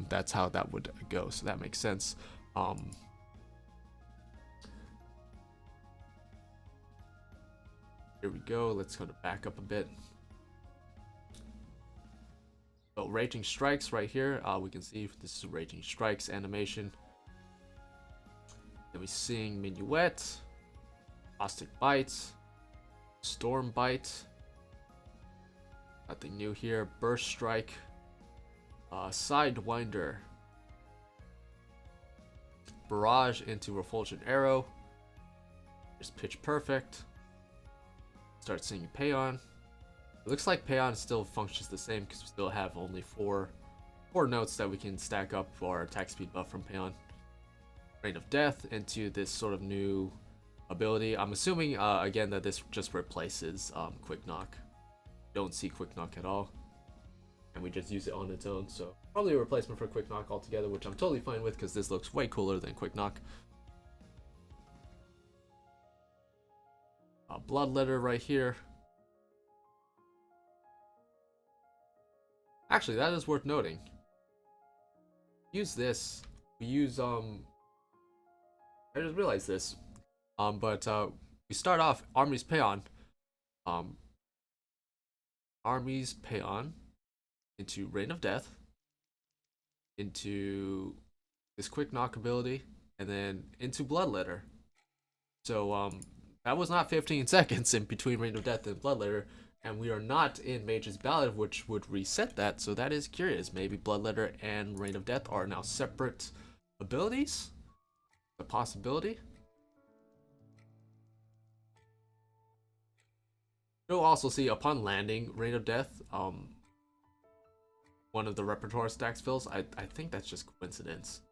that's how that would go. So that makes sense. Here we go. Let's go to back up a bit. So Raging Strikes right here. We can see this is Raging Strikes animation. Then we sing Minuet, Caustic Bite, Storm Bite. Nothing new here. Burst Strike, Sidewinder, Barrage into Refulgent Arrow. There's Pitch Perfect. Start singing Paean. It looks like Paean still functions the same because we still have only four notes that we can stack up for our attack speed buff from Paean. Rain of Death into this sort of new ability. I'm assuming again that this just replaces Quick Knock. Don't see Quick Knock at all, and we just use it on its own. So probably a replacement for Quick Knock altogether, which I'm totally fine with because this looks way cooler than Quick Knock. Bloodletter right here. Actually, that is worth noting. Use this. We use I just realized this. But we start off Army's Paean. Army's Paean into Rain of Death, into this Quick Knock ability, and then into Bloodletter. So that was not 15 seconds in between Rain of Death and Bloodletter, and we are not in Mage's Ballad, which would reset that. So that is curious. Maybe Bloodletter and Rain of Death are now separate abilities. A possibility. You'll also see upon landing Rain of Death, one of the repertoire stacks fills. I think that's just coincidence.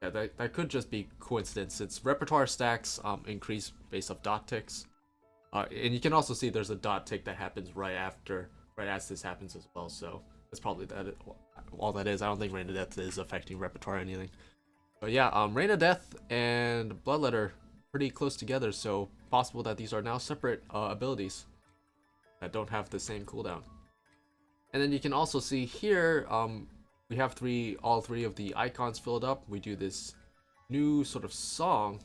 Yeah, that could just be coincidence. Since repertoire stacks increase based off dot ticks, and you can also see there's a dot tick that happens right as this happens as well. So that's probably all that is. I don't think Rain of Death is affecting repertoire or anything. But yeah, Rain of Death and Bloodletter pretty close together, so possible that these are now separate abilities that don't have the same cooldown. And then you can also see here, we have all three of the icons filled up. We do this new sort of song.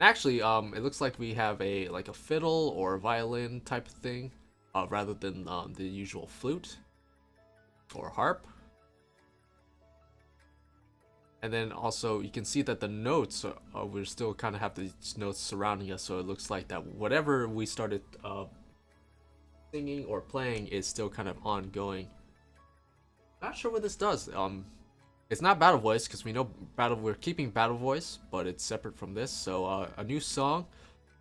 Actually, it looks like we have a fiddle or violin type of thing, rather than the usual flute or harp. And then also you can see that the notes, we still kind of have these notes surrounding us, so it looks like that whatever we started singing or playing is still kind of ongoing. Not sure what this does. It's not battle voice because we know we're keeping battle voice, but it's separate from this. So a new song.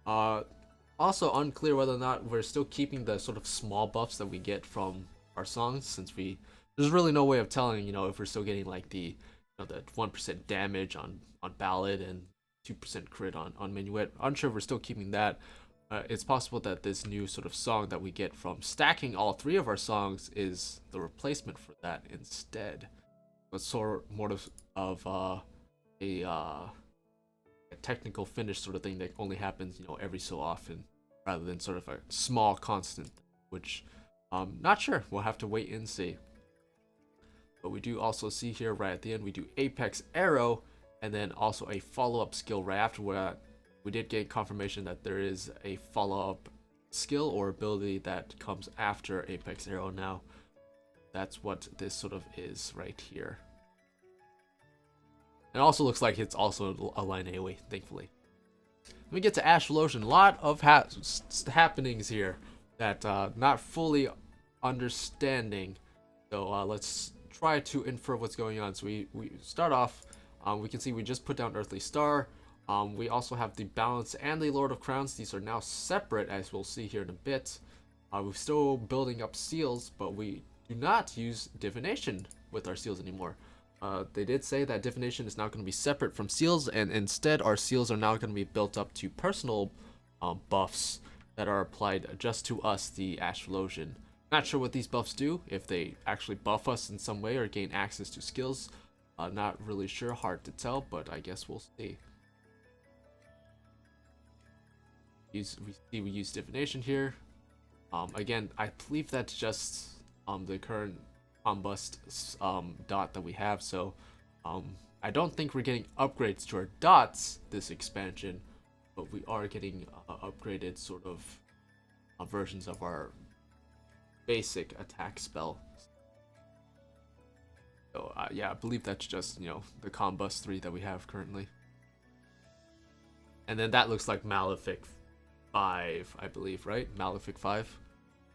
Also unclear whether or not we're still keeping the sort of small buffs that we get from our songs, since there's really no way of telling, if we're still getting like the 1% damage on Ballad and 2% crit on Minuet. Unsure if we're still keeping that. It's possible that this new sort of song that we get from stacking all three of our songs is the replacement for that instead. But sort of a technical finish sort of thing that only happens, every so often, rather than sort of a small constant, which not sure. We'll have to wait and see. But we do also see here right at the end, we do Apex Arrow, and then also a follow-up skill right after. We did get confirmation that there is a follow-up skill or ability that comes after Apex Arrow now. That's what this sort of is right here. It also looks like it's also a line AoE, thankfully. Let me get to Astrologian. A lot of happenings here that not fully understanding. So let's try to infer what's going on. So we start off, we can see we just put down Earthly Star. We also have the Balance and the Lord of Crowns. These are now separate, as we'll see here in a bit. We're still building up seals, but we do not use divination with our seals anymore. They did say that divination is now going to be separate from seals, and instead our seals are now going to be built up to personal buffs that are applied just to us, the Astrologian. Not sure what these buffs do, if they actually buff us in some way or gain access to skills. Not really sure, hard to tell, but I guess we'll see. We use divination here. Again, I believe that's just the current combust dot that we have, so I don't think we're getting upgrades to our dots this expansion, but we are getting upgraded sort of versions of our basic attack spell. So yeah, I believe that's just, you know, the combust 3 that we have currently. And then that looks like Malefic 5, I believe, right? Malefic 5?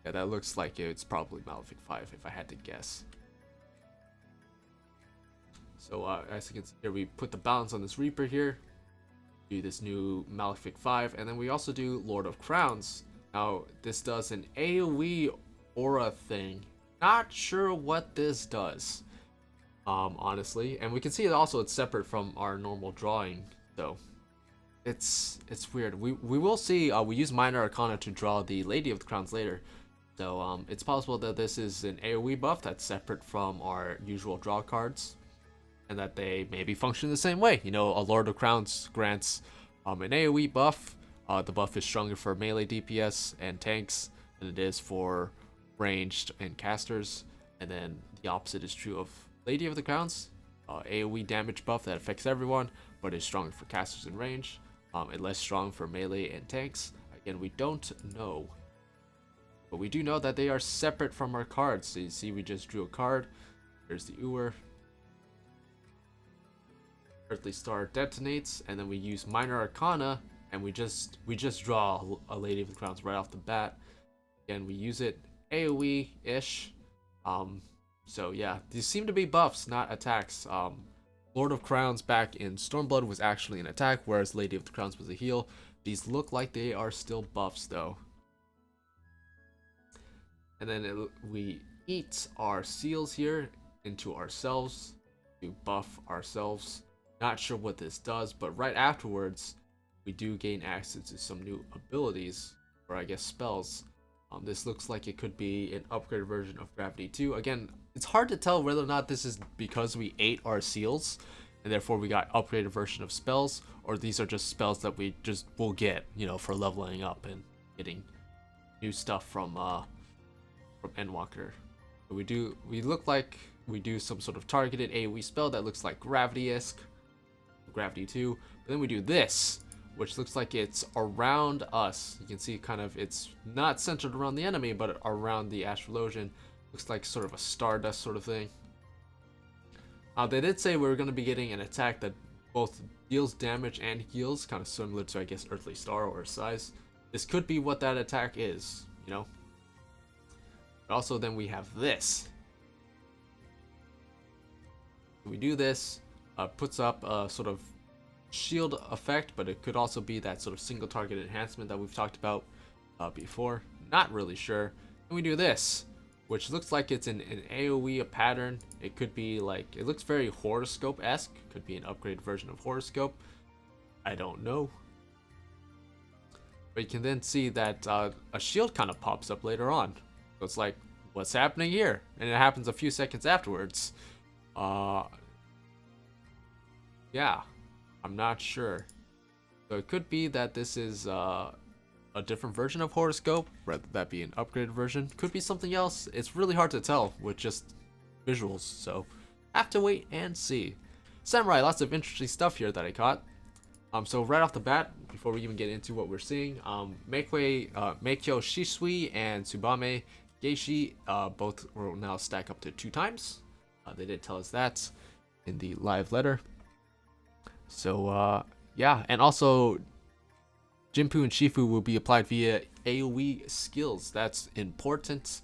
Yeah, that looks like it's probably Malefic 5 if I had to guess. So as you can see here, we put the balance on this Reaper here, do this new Malefic 5, and then we also do Lord of Crowns. Now, this does an AoE aura thing. Not sure what this does, honestly. And we can see it also, it's separate from our normal drawing, so it's weird. We will see. We use Minor Arcana to draw the Lady of the Crowns later, so it's possible that this is an AoE buff that's separate from our usual draw cards, and that they maybe function the same way. You know, a Lord of Crowns grants an AoE buff. The buff is stronger for melee DPS and tanks than it is for ranged and casters. And then the opposite is true of Lady of the Crowns. AoE damage buff that affects everyone, but is stronger for casters and range, and less strong for melee and tanks. Again, we don't know, but we do know that they are separate from our cards. So you see, we just drew a card. There's the Uwer. Earthly Star detonates, and then we use Minor Arcana, and we just draw a Lady of the Crowns right off the bat. Again, we use it AoE-ish. So yeah, these seem to be buffs, not attacks. Lord of Crowns back in Stormblood was actually an attack, whereas Lady of the Crowns was a heal. These look like they are still buffs though. And then we eat our seals here into ourselves to buff ourselves. Not sure what this does, but right afterwards, we do gain access to some new abilities, or I guess spells. This looks like it could be an upgraded version of Gravity 2. Again, it's hard to tell whether or not this is because we ate our seals, and therefore we got upgraded version of spells, or these are just spells that we just will get, you know, for leveling up and getting new stuff from Endwalker. We look like we do some sort of targeted AoE spell that looks like Gravity-esque. Gravity 2, but then we do this, which looks like it's around us. You can see kind of it's not centered around the enemy, but around the Astrologian. Looks like sort of a Stardust sort of thing. They did say we were going to be getting an attack that both deals damage and heals, kind of similar to, I guess, Earthly Star or size. This could be what that attack is, you know. But also then we have this. We do this. Puts up a sort of shield effect, but it could also be that sort of single target enhancement that we've talked about before. Not really sure. And we do this, which looks like it's an AoE pattern. It could be like, it looks very horoscope-esque. Could be an upgraded version of horoscope. I don't know. But you can then see that a shield kind of pops up later on. So it's like, what's happening here? And it happens a few seconds afterwards. Yeah, I'm not sure. So it could be that this is a different version of horoscope, rather that be an upgraded version. Could be something else. It's really hard to tell with just visuals, so have to wait and see. Samurai, lots of interesting stuff here that I caught. So right off the bat, before we even get into what we're seeing, Meikyo Shisui and Tsubame Geishi both will now stack up to 2 times. They did tell us that in the live letter. So yeah, and also Jinpu and Shifu will be applied via AoE skills. That's important.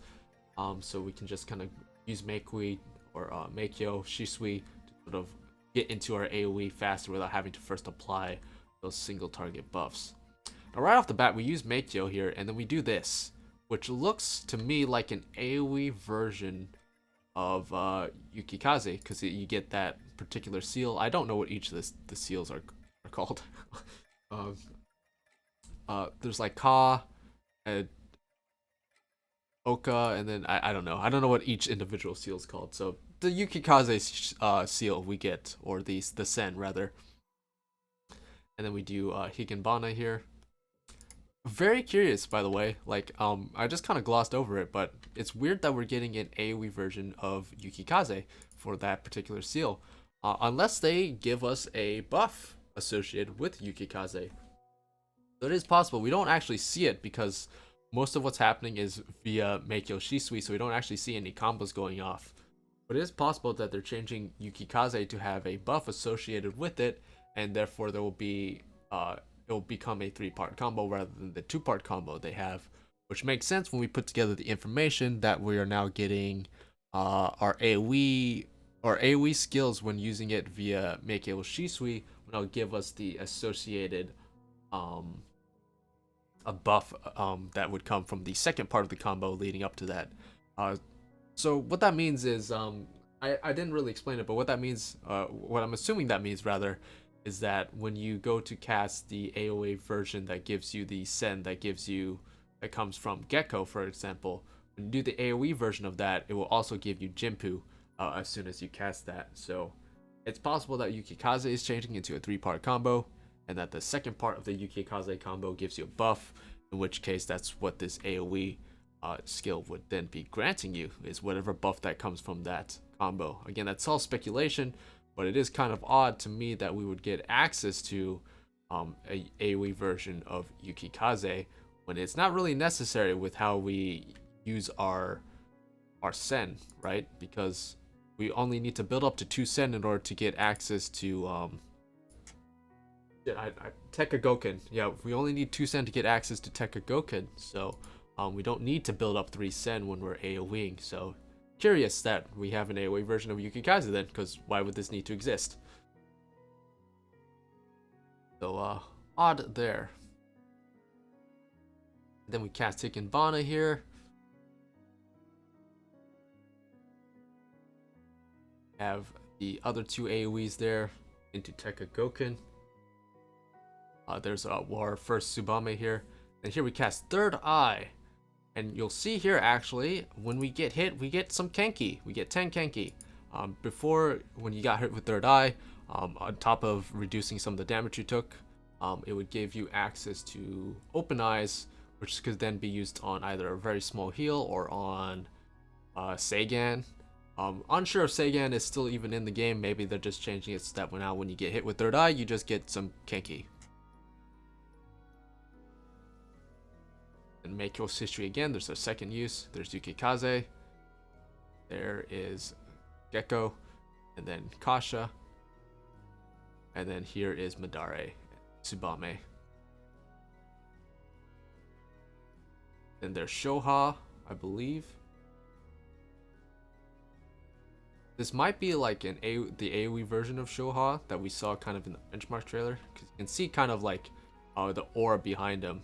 So we can just kind of use Meikyo or Meikyo Shisui to sort of get into our AoE faster without having to first apply those single target buffs. Now right off the bat, we use Meikyo here, and then we do this, which looks to me like an AoE version of Yukikaze, because you get that particular seal. I don't know what each of the seals are called. um, there's like Ka, and Oka, and then I don't know. I don't know what each individual seal is called. So the Yukikaze seal we get, or the Sen rather, and then we do Higenbana here. Very curious, by the way. Like, I just kind of glossed over it, but it's weird that we're getting an AoE version of Yukikaze for that particular seal, unless they give us a buff associated with Yukikaze. So it is possible. We don't actually see it because most of what's happening is via Meikyo Shisui, so we don't actually see any combos going off. But it is possible that they're changing Yukikaze to have a buff associated with it, and therefore there will be it will become a 3-part combo rather than the 2-part combo they have, which makes sense when we put together the information that we are now getting our AoE skills when using it via Meikyo Shisui will now give us the associated a buff that would come from the second part of the combo leading up to that. So what that means is I didn't really explain it, but what that means, what I'm assuming that means rather, is that when you go to cast the AoE version that gives you the Sen that comes from Gecko, for example, when you do the AoE version of that, it will also give you Jinpu as soon as you cast that. So it's possible that Yukikaze is changing into a 3-part combo, and that the second part of the Yukikaze combo gives you a buff, in which case that's what this AoE skill would then be granting you, is whatever buff that comes from that combo. Again, that's all speculation, but it is kind of odd to me that we would get access to a AoE version of Yukikaze when it's not really necessary with how we use our Sen, right? Because we only need to build up to 2 Sen in order to get access to Tekkagoken. Yeah, we only need 2 Sen to get access to Tekkagoken, so we don't need to build up 3 Sen when we're AoEing. So curious that we have an AoE version of Yukikaze then, because why would this need to exist? So odd there. Then we cast Hikenbana here. Have the other 2 AoEs there into Tekkagoken. There's our first Tsubame here. And here we cast Third Eye. And you'll see here actually, when we get hit, we get some Kenki. We get 10 Kenki. Before, when you got hit with Third Eye, on top of reducing some of the damage you took, it would give you access to Open Eyes, which could then be used on either a very small heal or on Seigan. Unsure if Seigan is still even in the game. Maybe they're just changing it so that now when you get hit with Third Eye, you just get some Kenki. And Meikyo's history again, there's their second use. There's Yukikaze. There is Gecko. And then Kasha. And then here is Madare. Tsubame. Then there's Shoha, I believe. This might be like the AoE version of Shoha that we saw kind of in the benchmark trailer. Because you can see kind of like the aura behind him.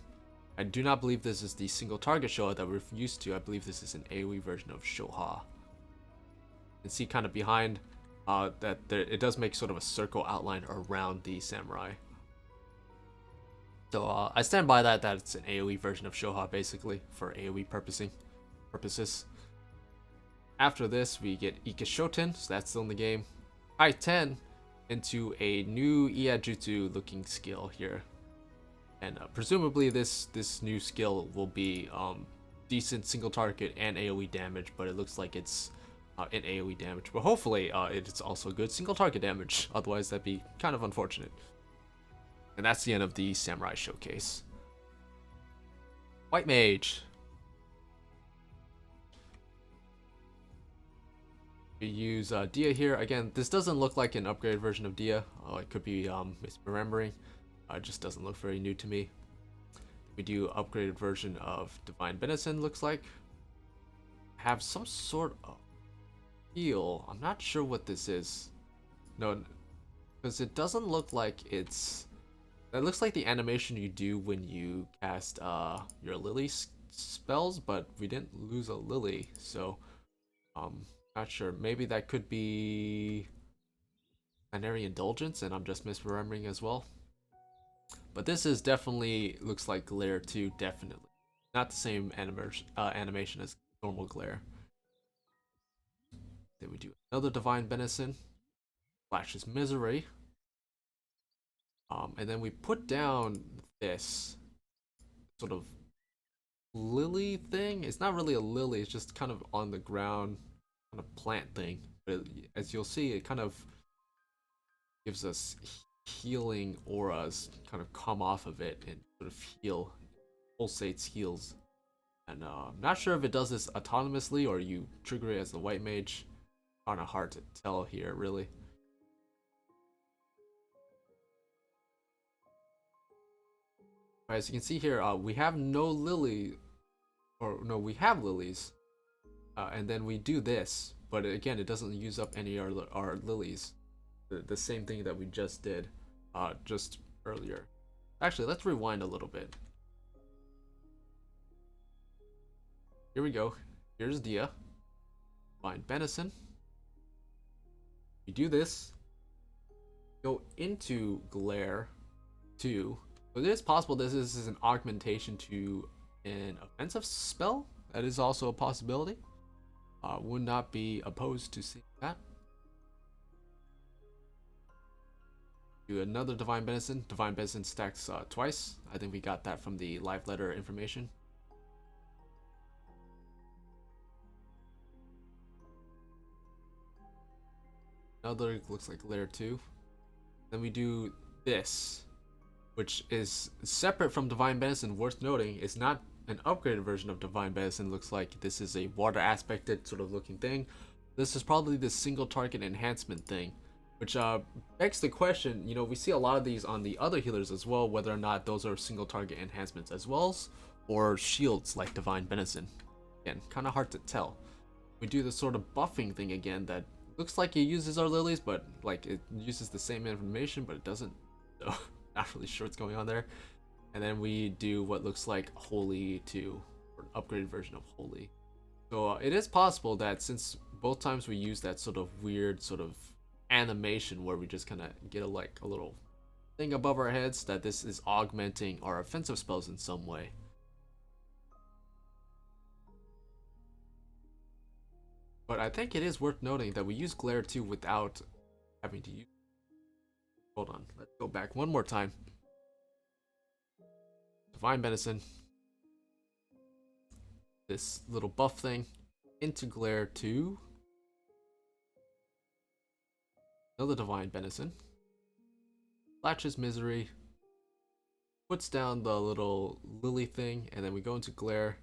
I do not believe this is the single target Shoha that we're used to. I believe this is an AoE version of Shoha. You can see kind of behind that it does make sort of a circle outline around the samurai. So I stand by that it's an AoE version of Shoha basically for AoE purposes. After this we get Ikeshoten, so that's still in the game. High 10 into a new Iajutsu looking skill here. And presumably this new skill will be decent single target and AoE damage, but it looks like it's in AoE damage. But hopefully it's also good single target damage, otherwise that'd be kind of unfortunate. And that's the end of the Samurai Showcase. White Mage. We use Dia here. Again, this doesn't look like an upgraded version of Dia. It could be misremembering. It just doesn't look very new to me. We do upgraded version of Divine Benison, looks like. Have some sort of heal. I'm not sure what this is. No, because it doesn't look like it's... It looks like the animation you do when you cast your Lily spells, but we didn't lose a Lily, so Not sure. Maybe that could be Binary Indulgence, and I'm just misremembering as well. But this is definitely looks like Glare 2, definitely. Not the same animation as normal Glare. Then we do another Divine Benison, Flash's Misery. And then we put down this sort of lily thing. It's not really a lily, it's just kind of on the ground, kind of plant thing. But as you'll see, it kind of gives us healing auras, kind of come off of it and sort of heal, pulsates heals. And I'm not sure if it does this autonomously or you trigger it as the white mage. Kind of hard to tell here, really. Alright, as you can see here, we have no lily, or no, we have lilies, and then we do this, but again, it doesn't use up any of our lilies. The same thing that we just did, just earlier. Actually, let's rewind a little bit. Here we go. Here's Dia. Find Benison. We do this. Go into Glare 2. So it is possible this is an augmentation to an offensive spell. That is also a possibility. Would not be opposed to seeing that. Do another Divine Benison. Divine Benison stacks twice. I think we got that from the live letter information. Another looks like layer 2. Then we do this, which is separate from Divine Benison. Worth noting, it's not an upgraded version of Divine Benison. Looks like this is a water aspected sort of looking thing. This is probably the single target enhancement thing, which begs the question, you know, we see a lot of these on the other healers as well, whether or not those are single target enhancements as well, or shields like Divine Benison. Again, kind of hard to tell. We do this sort of buffing thing again that looks like it uses our lilies, but like it uses the same information, but it doesn't. So not really sure what's going on there. And then we do what looks like Holy 2, or an upgraded version of Holy. So it is possible that since both times we use that sort of weird sort of animation where we just kind of get a little thing above our heads, that this is augmenting our offensive spells in some way. But I think it is worth noting that we use Glare 2 without having to use. Hold on, let's go back one more time. Divine Benison. This little buff thing into Glare 2. Another Divine Benison. Latches Misery. Puts down the little lily thing, and then we go into Glare.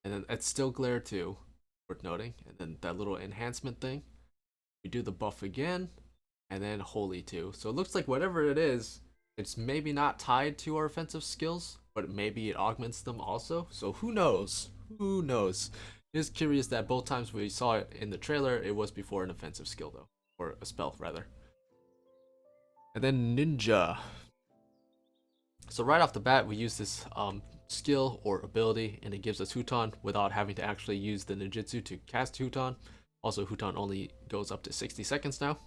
And then it's still Glare 2. Worth noting. And then that little enhancement thing. We do the buff again. And then Holy 2. So it looks like whatever it is, it's maybe not tied to our offensive skills, but maybe it augments them also. So who knows? Who knows? It is curious that both times we saw it in the trailer, it was before an offensive skill though. Or a spell rather. And then Ninja. So right off the bat, we use this skill or ability, and it gives us Huton without having to actually use the ninjutsu to cast Huton. Also, Huton only goes up to 60 seconds now.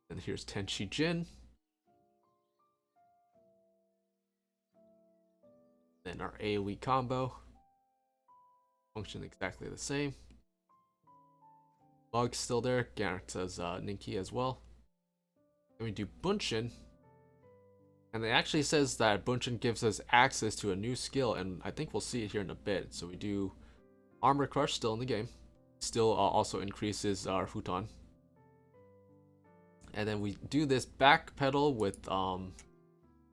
And here's Tenchi Jin. Then our AoE combo. Function exactly the same. Bug's still there. Garrett says Ninki as well. Then we do Bunshin. And it actually says that Bunshin gives us access to a new skill, and I think we'll see it here in a bit. So we do Armor Crush, still in the game. Still also increases our Huton. And then we do this back pedal with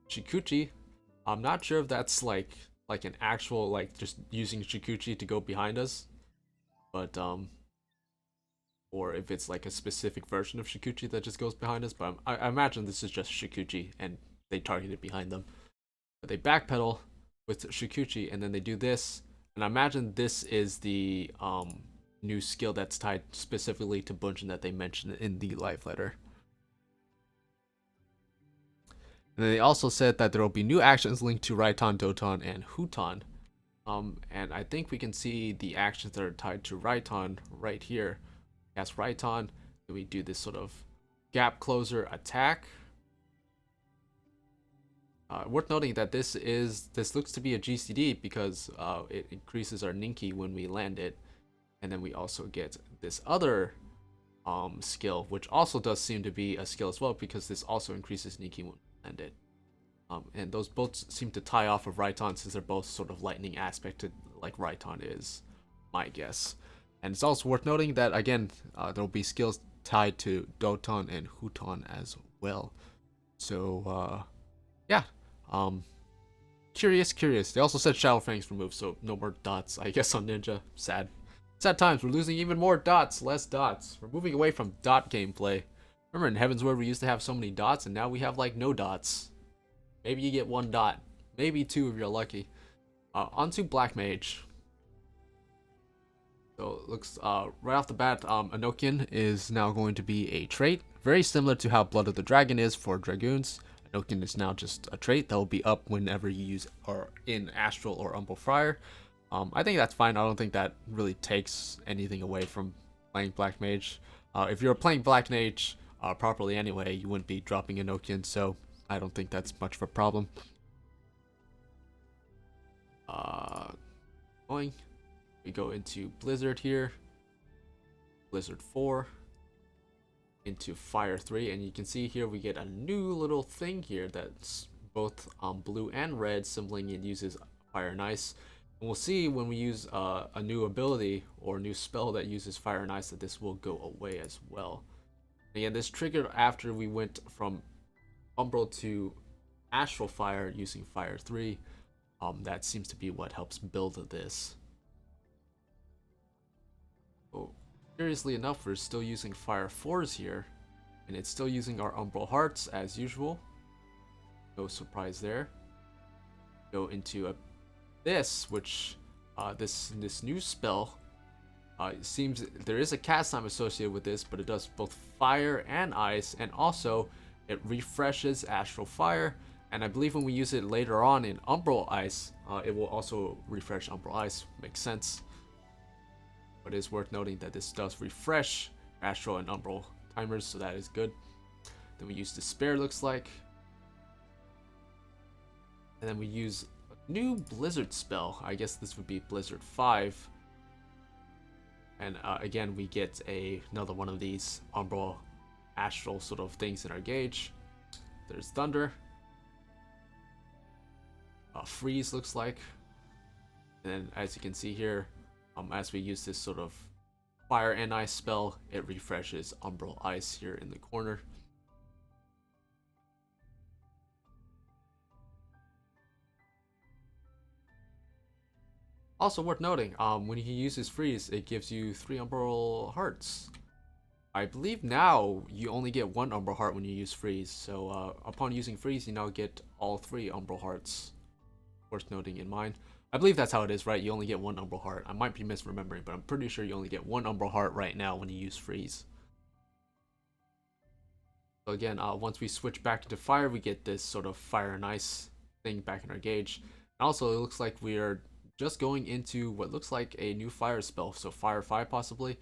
Shikuchi. I'm not sure if that's like an actual, like just using Shikuchi to go behind us, but or if it's like a specific version of Shikuchi that just goes behind us. But I imagine this is just Shikuchi and they target it behind them. But they backpedal with Shikuchi, and then they do this, and I imagine this is the new skill that's tied specifically to Bunshin that they mentioned in the live letter. And then they also said that there will be new actions linked to Raiton, Doton, and Huton. And I think we can see the actions that are tied to Raiton right here. Cast Raiton, then we do this sort of gap closer attack. Worth noting that this looks to be a GCD because it increases our Ninki when we land it, and then we also get this other skill, which also does seem to be a skill as well because this also increases Ninki when we land it. And those both seem to tie off of Raiton since they're both sort of lightning aspected like Raiton is, my guess. And it's also worth noting that again, there will be skills tied to Doton and Huton as well. So yeah, curious. They also said Shadow Fang's removed, so no more dots, I guess, on Ninja. Sad times. We're losing even more dots, less dots. We're moving away from dot gameplay. Remember in Heavensward we used to have so many dots, and now we have like no dots. Maybe you get 1 dot, maybe 2 if you're lucky. Onto Black Mage. So it looks right off the bat, Enochian is now going to be a trait, very similar to how Blood of the Dragon is for Dragoons. Enochian is now just a trait that will be up whenever you use or in Astral or Umbral Friar. I think that's fine. I don't think that really takes anything away from playing Black Mage. If you're playing Black Mage properly anyway, you wouldn't be dropping Enochian, so I don't think that's much of a problem. We go into Blizzard here. Blizzard 4. Into Fire 3. And you can see here we get a new little thing here that's both blue and red, symboling it uses Fire and Ice. And we'll see when we use a new ability or new spell that uses Fire and Ice that this will go away as well. Again, this triggered after we went from Umbral to Astral Fire using Fire 3. That seems to be what helps build this. Oh, curiously enough, we're still using Fire 4s here, and it's still using our Umbral Hearts as usual. No surprise there. Go into this, which this new spell seems there is a cast time associated with this, but it does both fire and ice, and also it refreshes Astral Fire, and I believe when we use it later on in Umbral Ice, it will also refresh Umbral Ice. Makes sense. But it is worth noting that this does refresh Astral and Umbral timers, so that is good. Then we use Despair, looks like. And then we use a new Blizzard spell. I guess this would be Blizzard 5. And again, we get another one of these Umbral Astral sort of things in our gauge. There's Thunder. Freeze looks like. And then as you can see here, as we use this sort of Fire and Ice spell, it refreshes Umbral Ice here in the corner. Also worth noting, when he uses Freeze, it gives you 3 Umbral Hearts. I believe now you only get 1 Umbral Heart when you use Freeze, so upon using Freeze, you now get all 3 Umbral Hearts. Worth noting in mind. I believe that's how it is, right? You only get 1 Umbral Heart. I might be misremembering, but I'm pretty sure you only get 1 Umbral Heart right now when you use Freeze. So again, once we switch back into Fire, we get this sort of Fire and Ice thing back in our gauge. And also, it looks like we are just going into what looks like a new Fire spell, so Fire 5 possibly.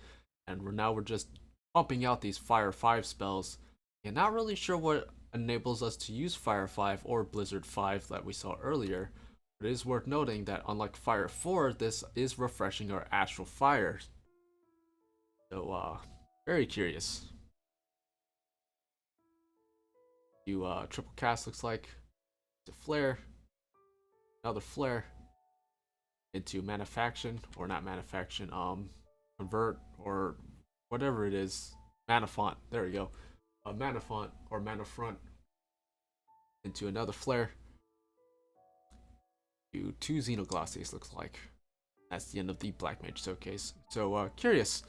And we're just pumping out these Fire 5 spells. And not really sure what enables us to use Fire 5 or Blizzard 5 that we saw earlier. But it is worth noting that unlike Fire 4, this is refreshing our Astral Fire. So, very curious. You triple cast looks like. To Flare. Another Flare. Into Manafaction, or not Manafaction, Convert, or whatever it is. Mana Font, there we go. Mana Font, or Mana Front. Into another Flare. 2 Xenoglossies looks like. That's the end of the Black Mage showcase. So curious.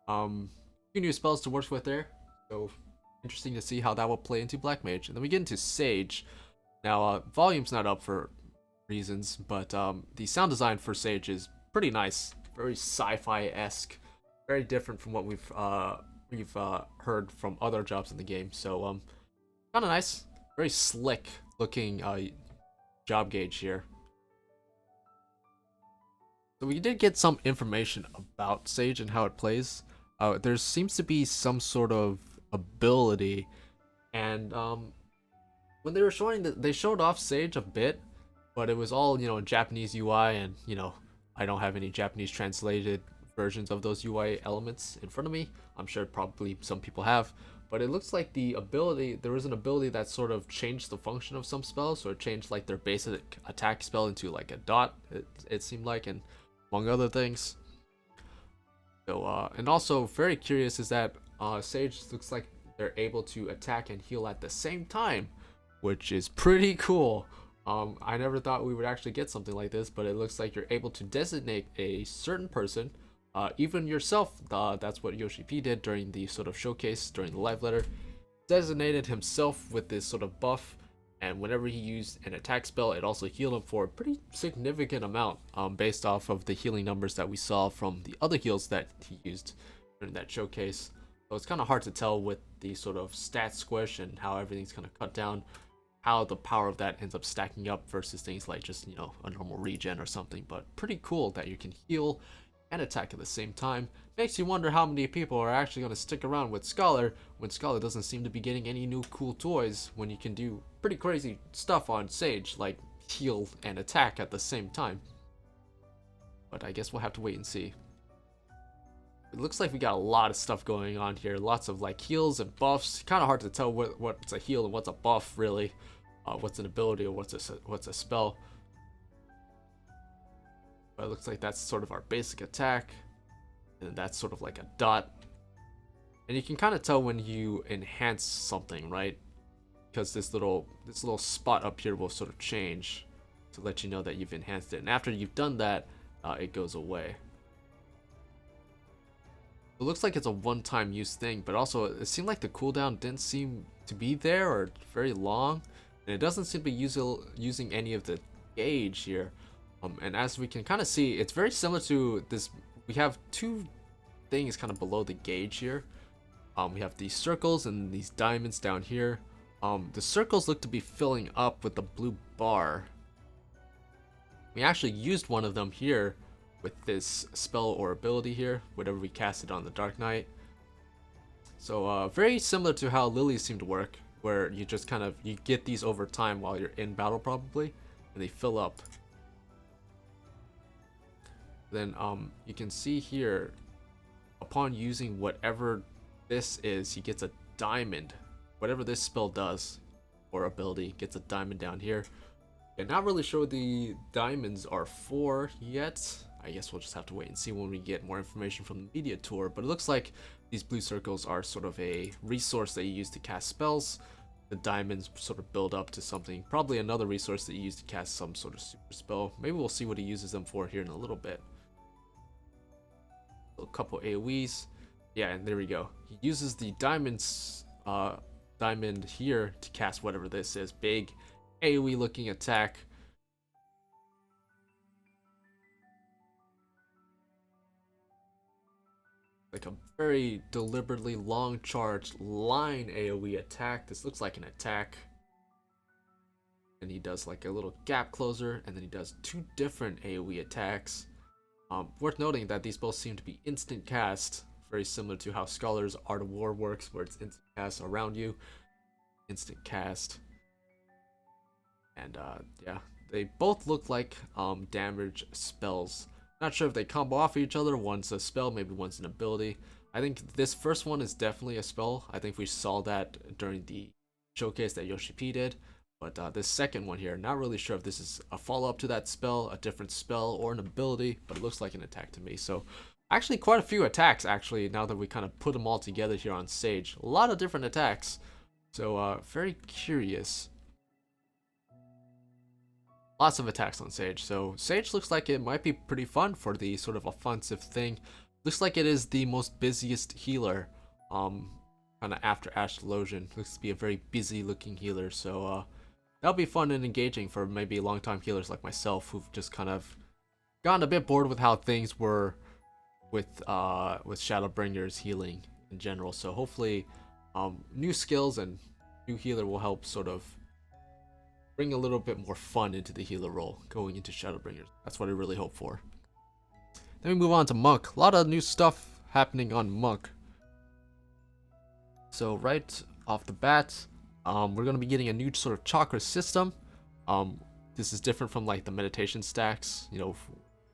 2 new spells to work with there. So interesting to see how that will play into Black Mage. And then we get into Sage. Now volume's not up for reasons, but the sound design for Sage is pretty nice. Very sci-fi-esque. Very different from what we've heard from other jobs in the game. So kind of nice. Very slick looking job gauge here. So we did get some information about Sage and how it plays. There seems to be some sort of ability, and when they were showing that, they showed off Sage a bit, but it was all Japanese UI, and I don't have any Japanese translated versions of those UI elements in front of me. I'm sure probably some people have, but it looks like the ability, there was an ability that sort of changed the function of some spells, or changed like their basic attack spell into like a dot. It seemed like, and among other things. So and also very curious is that Sage looks like they're able to attack and heal at the same time, which is pretty cool. I never thought we would actually get something like this, but it looks like you're able to designate a certain person, even yourself. That's what Yoshi P did during the sort of showcase during the live letter. Designated himself with this sort of buff, and whenever he used an attack spell, it also healed him for a pretty significant amount, based off of the healing numbers that we saw from the other heals that he used during that showcase. So it's kind of hard to tell with the sort of stat squish and how everything's kind of cut down, how the power of that ends up stacking up versus things like just a normal regen or something. But pretty cool that you can heal and attack at the same time. Makes you wonder how many people are actually going to stick around with Scholar when Scholar doesn't seem to be getting any new cool toys, when you can do pretty crazy stuff on Sage, like heal and attack at the same time. But I guess we'll have to wait and see. It looks like we got a lot of stuff going on here. Lots of like heals and buffs. Kind of hard to tell what's a heal and what's a buff, really. What's an ability or what's a spell. But it looks like that's sort of our basic attack, and that's sort of like a dot. And you can kind of tell when you enhance something, right? Because this little spot up here will sort of change to let you know that you've enhanced it. And after you've done that, it goes away. It looks like it's a one-time use thing, but also it seemed like the cooldown didn't seem to be there, or very long, and it doesn't seem to be using any of the gauge here. And as we can kind of see, it's very similar to this. We have two things kind of below the gauge here. We have these circles and these diamonds down here. The circles look to be filling up with the blue bar. We actually used one of them here with this spell or ability here, whenever we cast it on the Dark Knight. So very similar to how lilies seem to work, where you just kind of, you get these over time while you're in battle probably, and they fill up. Then you can see here, upon using whatever this is, he gets a diamond. Whatever this spell does or ability gets a diamond down here. And not really sure what the diamonds are for yet. I guess we'll just have to wait and see when we get more information from the media tour. But it looks like these blue circles are sort of a resource that you use to cast spells. The diamonds sort of build up to something, probably another resource that you use to cast some sort of super spell. Maybe we'll see what he uses them for here in a little bit. A couple AoEs. Yeah, and there we go. He uses the diamonds, diamond here to cast whatever this is. Big AoE looking attack. Like a very deliberately long charged line AoE attack. This looks like an attack. And he does like a little gap closer, and then he does two different AoE attacks. Worth noting that these both seem to be instant cast, very similar to how Scholar's Art of War works, where it's instant cast around you. Instant cast. And yeah, they both look like damage spells. Not sure if they combo off each other. One's a spell, maybe one's an ability. I think this first one is definitely a spell. I think we saw that during the showcase that Yoshi P did. But this second one here, not really sure if this is a follow-up to that spell, a different spell, or an ability, but it looks like an attack to me. So actually quite a few attacks, actually, now that we kind of put them all together here on Sage. A lot of different attacks. So very curious. Lots of attacks on Sage. So Sage looks like it might be pretty fun for the sort of offensive thing. Looks like it is the most busiest healer. Kind of after Astrologian. Looks to be a very busy looking healer. So that'll be fun and engaging for maybe long-time healers like myself, who've just kind of gotten a bit bored with how things were with Shadowbringer's healing in general. So hopefully new skills and new healer will help sort of bring a little bit more fun into the healer role going into Shadowbringers. That's what I really hope for. Then we move on to Monk. A lot of new stuff happening on Monk. So right off the bat, we're gonna be getting a new sort of chakra system. This is different from like the meditation stacks. You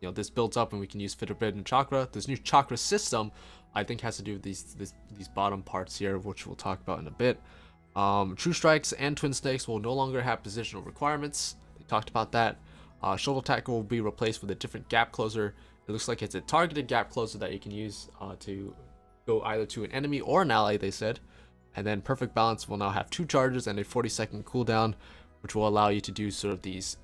know, this builds up and we can use Forbidden Chakra. This new chakra system, I think, has to do with these bottom parts here, which we'll talk about in a bit. True Strikes and Twin Snakes will no longer have positional requirements. They talked about that. Shoulder Tackle will be replaced with a different gap closer. It looks like it's a targeted gap closer that you can use to go either to an enemy or an ally, they said. And then Perfect Balance will now have 2 charges and a 40-second cooldown, which will allow you to do sort of these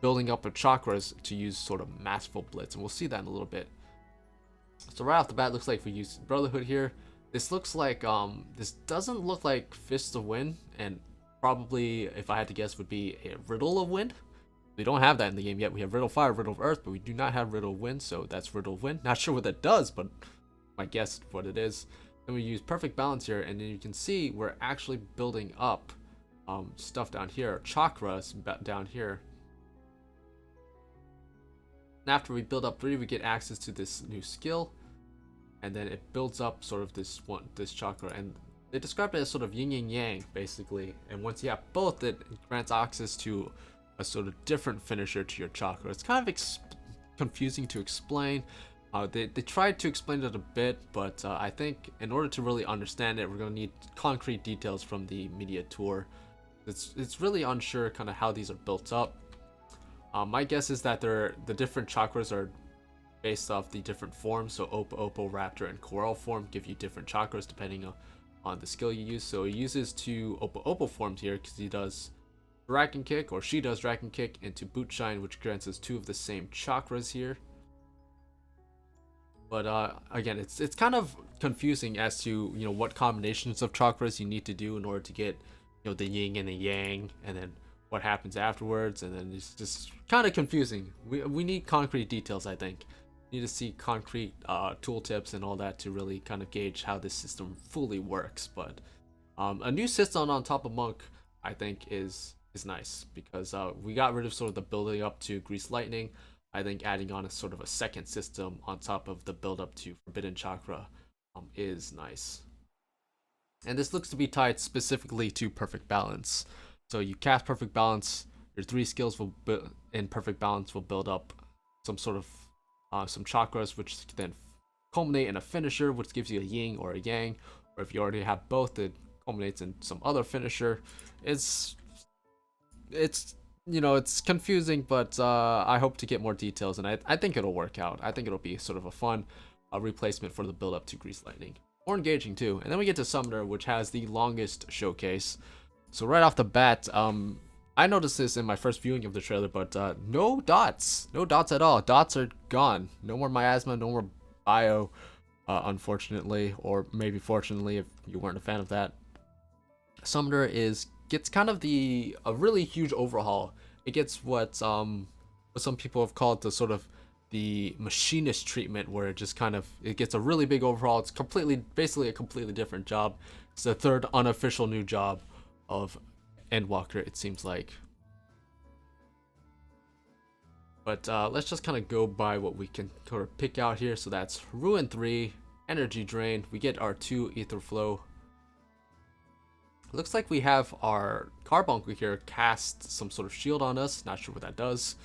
building up of chakras to use sort of masterful blitz, and we'll see that in a little bit. So right off the bat, looks like we use Brotherhood here. This looks like this doesn't look like Fists of Wind, and probably, if I had to guess, would be a Riddle of Wind. We don't have that in the game yet. We have Riddle Fire, Riddle of Earth, but we do not have Riddle of Wind, so that's Riddle of Wind. Not sure what that does, but my guess what it is. Then we use Perfect Balance here, and then you can see we're actually building up stuff down here, chakras down here. And after we build up 3, we get access to this new skill, and then it builds up sort of this chakra, and they described it as sort of yin and yang basically. And once you have both, it grants access to a sort of different finisher to your chakra. It's kind of confusing to explain. They tried to explain it a bit, but I think in order to really understand it, we're going to need concrete details from the media tour. It's really unsure kind of how these are built up. My guess is that the different chakras are based off the different forms. So Oppo, Raptor, and Coral form give you different chakras depending on the skill you use. So he uses 2 Oppo forms here because he does Dragon Kick, or she does Dragon Kick, into Boot Shine, which grants us 2 of the same chakras here. But again, it's kind of confusing as to what combinations of chakras you need to do in order to get the yin and the yang, and then what happens afterwards, and then it's just kind of confusing. We need concrete details. I think we need to see concrete tooltips and all that to really kind of gauge how this system fully works. But a new system on top of Monk, I think, is nice because we got rid of sort of the building up to Grease Lightning. I think adding on a sort of a second system on top of the build up to Forbidden Chakra is nice. And this looks to be tied specifically to Perfect Balance. So you cast Perfect Balance, your 3 skills in Perfect Balance will build up some sort of some chakras, which then culminate in a finisher, which gives you a yin or a yang. Or if you already have both, it culminates in some other finisher. It's confusing, but I hope to get more details, and I think it'll work out. I think it'll be sort of a fun replacement for the build up to Grease Lightning. More engaging too. And then we get to Summoner, which has the longest showcase. So right off the bat, I noticed this in my first viewing of the trailer, but no dots at all. Dots are gone. No more miasma, no more bio, unfortunately, or maybe fortunately if you weren't a fan of that. Summoner gets kind of a really huge overhaul. It gets what some people have called the sort of the Machinist treatment, where it gets a really big overhaul. It's basically a completely different job. It's the 3rd unofficial new job of Endwalker, it seems like. But let's just kind of go by what we can sort of pick out here. So that's Ruin 3, Energy Drain. We get our 2 Ether Flow. Looks like we have our Carbuncle here cast some sort of shield on us. Not sure what that does.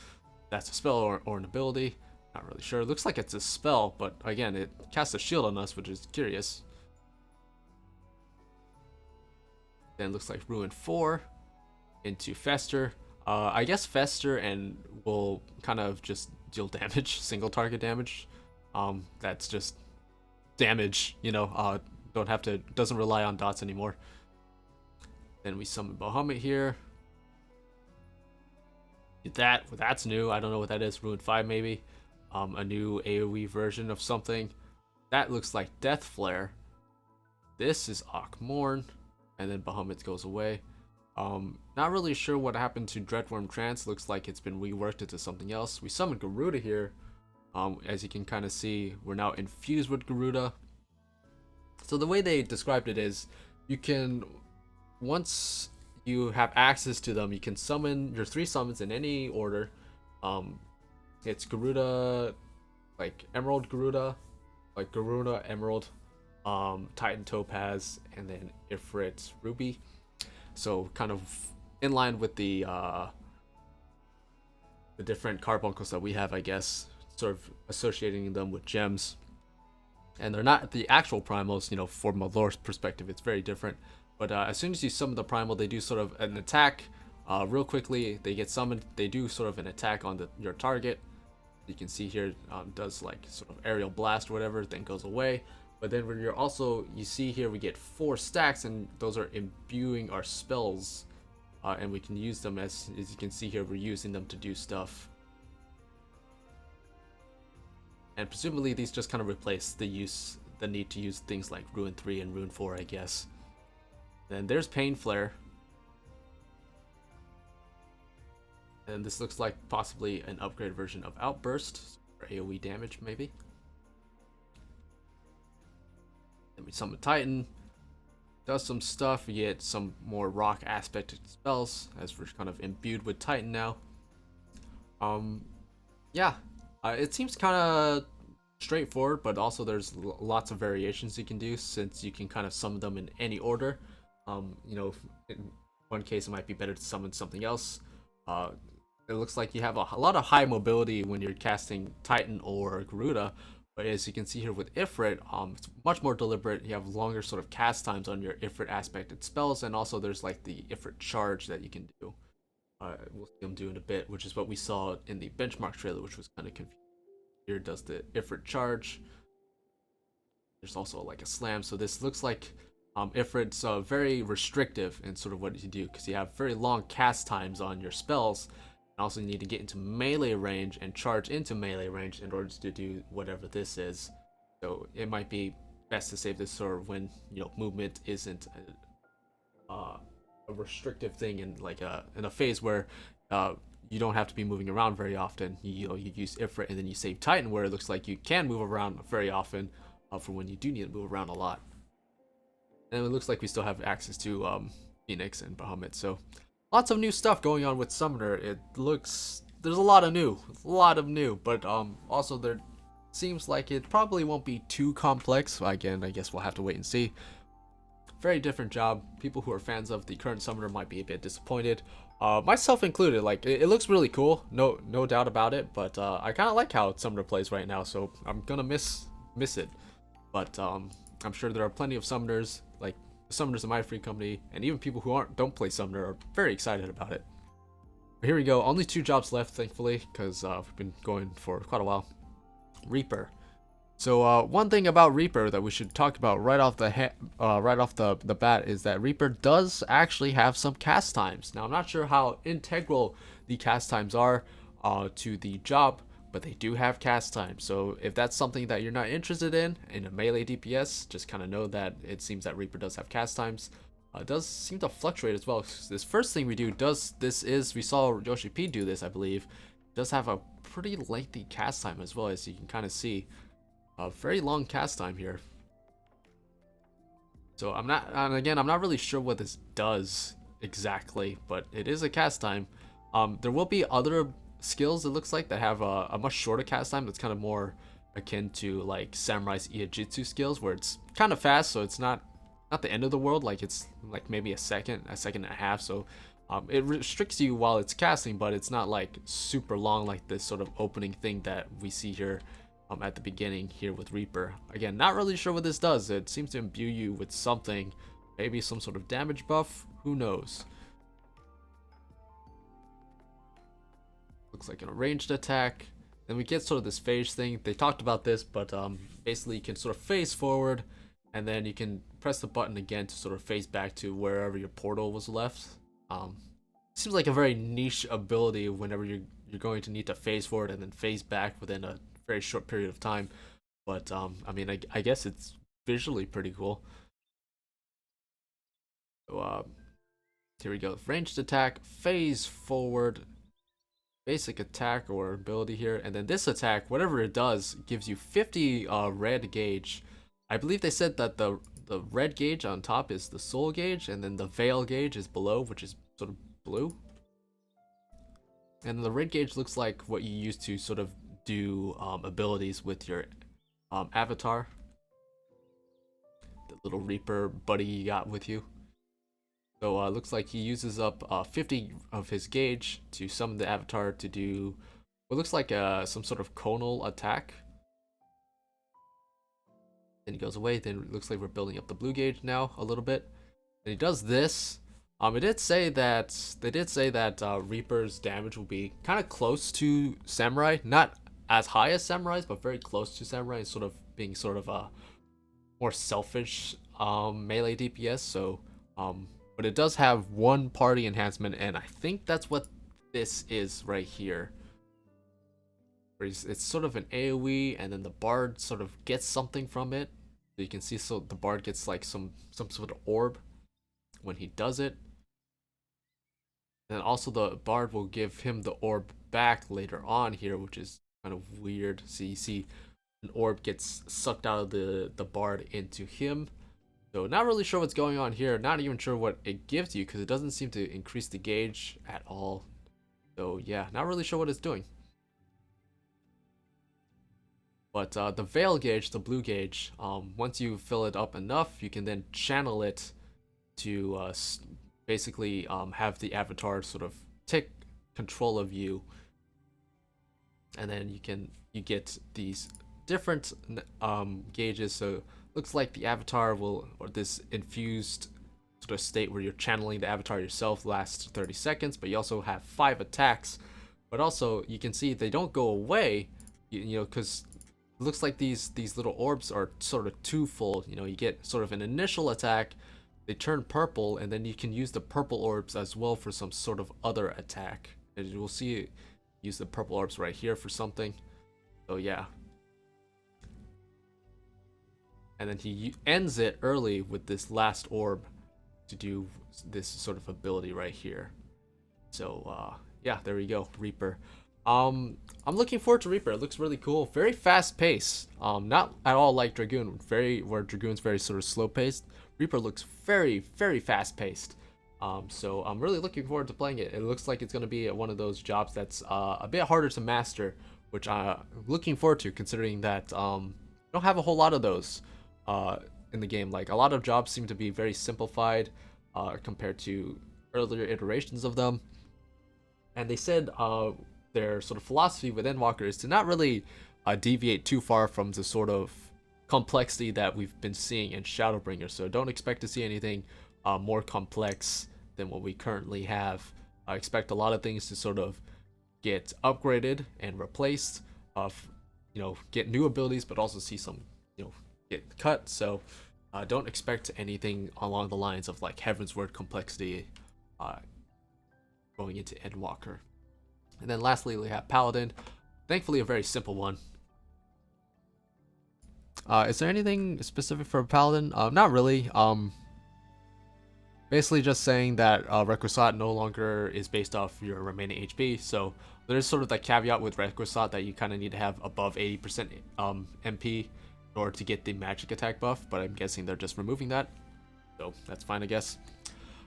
That's a spell or an ability. Not really sure. Looks like it's a spell, but again, it casts a shield on us, which is curious. Then looks like Ruin 4 into Fester. I guess Fester and will kind of just deal damage, single target damage. That's just damage, doesn't rely on dots anymore. Then we summon Bahamut here. That's new. I don't know what that is. Ruin 5 maybe. A new AoE version of something. That looks like Death Flare. This is Akmorn. And then Bahamut goes away. Not really sure what happened to Dreadworm Trance. Looks like it's been reworked into something else. We summon Garuda here. As you can kind of see, we're now infused with Garuda. So the way they described it is, once you have access to them, you can summon your 3 summons in any order. It's Garuda, like Emerald Garuda, like Garuda Emerald, Titan Topaz, and then Ifrit Ruby. So kind of in line with the different carbuncles that we have, I guess, sort of associating them with gems. And they're not the actual primals, you know, from a lore perspective, it's very different. But as soon as you summon the primal, they do sort of an attack real quickly. They get summoned, they do sort of an attack on your target. You can see here, does like sort of aerial blast or whatever, then goes away. But then when you see here, we get 4 stacks, and those are imbuing our spells. And we can use them as you can see here, we're using them to do stuff. And presumably these just kind of replace the need to use things like Rune 3 and Rune 4, I guess. Then there's Pain Flare. And this looks like possibly an upgraded version of Outburst, for AoE damage maybe. Then we summon Titan. Does some stuff, we get some more rock aspected spells, as we're kind of imbued with Titan now. Yeah, it seems kind of straightforward, but also there's lots of variations you can do, since you can kind of summon them in any order. You know, in one case it might be better to summon something else. It looks like you have a lot of high mobility when you're casting Titan or Garuda, but as you can see here with Ifrit, it's much more deliberate. You have longer sort of cast times on your Ifrit aspected spells, and also there's like the Ifrit charge that you can do. We'll see them do in a bit, which is what we saw in the benchmark trailer, which was kind of confusing. Here does the Ifrit charge. There's also like a slam, so this looks like Ifrit's very restrictive in sort of what you do, because you have very long cast times on your spells. Also, you need to get into melee range and charge into melee range in order to do whatever this is. So it might be best to save this sort of when, you know, movement isn't a restrictive thing in like in a phase where you don't have to be moving around very often. You use Ifrit, and then you save Titan, where it looks like you can move around very often for when you do need to move around a lot. And it looks like we still have access to Phoenix and Bahamut, so lots of new stuff going on with Summoner. There's a lot of new, but also there seems like it probably won't be too complex. Again, I guess we'll have to wait and see. Very different job. People who are fans of the current Summoner might be a bit disappointed, myself included. Like it looks really cool, no doubt about it, but I kind of like how Summoner plays right now, so I'm gonna miss it. But I'm sure there are plenty of Summoners, like Summoners in my free company, and even people who don't play Summoner are very excited about it. But here we go, only 2 jobs left, thankfully, because we've been going for quite a while. Reaper. So one thing about Reaper that we should talk about right off the bat is that Reaper does actually have some cast times. Now I'm not sure how integral the cast times are to the job, but they do have cast time. So if that's something that you're not interested in a melee DPS, just kind of know that it seems that Reaper does have cast times. It does seem to fluctuate as well. This first thing we do we saw Yoshi P do this, I believe, does have a pretty lengthy cast time as well, as you can kind of see. A very long cast time here. So I'm not really sure what this does exactly, but it is a cast time. There will be other skills, it looks like, that have a much shorter cast time. That's kind of more akin to like Samurai's Iajitsu skills, where it's kind of fast, so it's not the end of the world. Like it's like maybe a second and a half. So it restricts you while it's casting, but it's not like super long like this sort of opening thing that we see here at the beginning here with Reaper. Again, not really sure what this does. It seems to imbue you with something, maybe some sort of damage buff, who knows. Looks like a ranged attack. Then we get sort of this phase thing. They talked about this, but basically you can sort of phase forward, and then you can press the button again to sort of phase back to wherever your portal was left. Seems like a very niche ability whenever you're going to need to phase forward and then phase back within a very short period of time. But I mean, I guess it's visually pretty cool. So here we go. Ranged attack, phase forward, basic attack or ability here, and then this attack, whatever it does, gives you 50 red gauge. I believe they said that the red gauge on top is the soul gauge, and then the veil gauge is below, which is sort of blue. And the red gauge looks like what you use to sort of do abilities with your avatar, the little Reaper buddy you got with you. So looks like he uses up 50 of his gauge to summon the avatar to do what looks like some sort of conal attack. Then he goes away. Then it looks like we're building up the blue gauge now a little bit. And he does this. It did say that they did say that Reaper's damage will be kind of close to Samurai, not as high as Samurai's, but very close to Samurai, and sort of being sort of a more selfish melee DPS. So, but it does have one party enhancement, and I think that's what this is right here. Where it's sort of an AOE, and then the Bard sort of gets something from it. So you can see, so the Bard gets like some sort of orb when he does it. And also the Bard will give him the orb back later on here, which is kind of weird. So you see an orb gets sucked out of the Bard into him. So not really sure what's going on here. Not even sure what it gives you, because it doesn't seem to increase the gauge at all. So yeah, not really sure what it's doing. But the Veil gauge, the blue gauge, once you fill it up enough, you can then channel it to basically have the avatar sort of take control of you, and then you get these different gauges. So looks like the avatar will, or this infused sort of state where you're channeling the avatar yourself, lasts 30 seconds, but you also have 5 attacks. But also you can see they don't go away, you know, because it looks like these little orbs are sort of twofold. You know, you get sort of an initial attack, they turn purple, and then you can use the purple orbs as well for some sort of other attack. And you will see use the purple orbs right here for something. So yeah. And then he ends it early with this last orb to do this sort of ability right here. So yeah, there we go, Reaper. I'm looking forward to Reaper. It looks really cool. Very fast paced. Not at all like Dragoon, where Dragoon's very sort of slow paced. Reaper looks very, very fast paced. So I'm really looking forward to playing it. It looks like it's going to be one of those jobs that's a bit harder to master, which I'm looking forward to, considering that I don't have a whole lot of those in the game. Like, a lot of jobs seem to be very simplified compared to earlier iterations of them. And they said their sort of philosophy with Endwalker is to not really deviate too far from the sort of complexity that we've been seeing in Shadowbringer. So don't expect to see anything more complex than what we currently have. I expect a lot of things to sort of get upgraded and replaced, you know, get new abilities, but also see some, you know, get cut. So don't expect anything along the lines of like Heavensward complexity going into Endwalker. And then lastly, we have Paladin. Thankfully, a very simple one. Is there anything specific for Paladin? Not really. Basically just saying that Requisite no longer is based off your remaining HP. So there's sort of that caveat with Requisite that you kind of need to have above 80% MP in order to get the magic attack buff. But I'm guessing they're just removing that. So that's fine, I guess.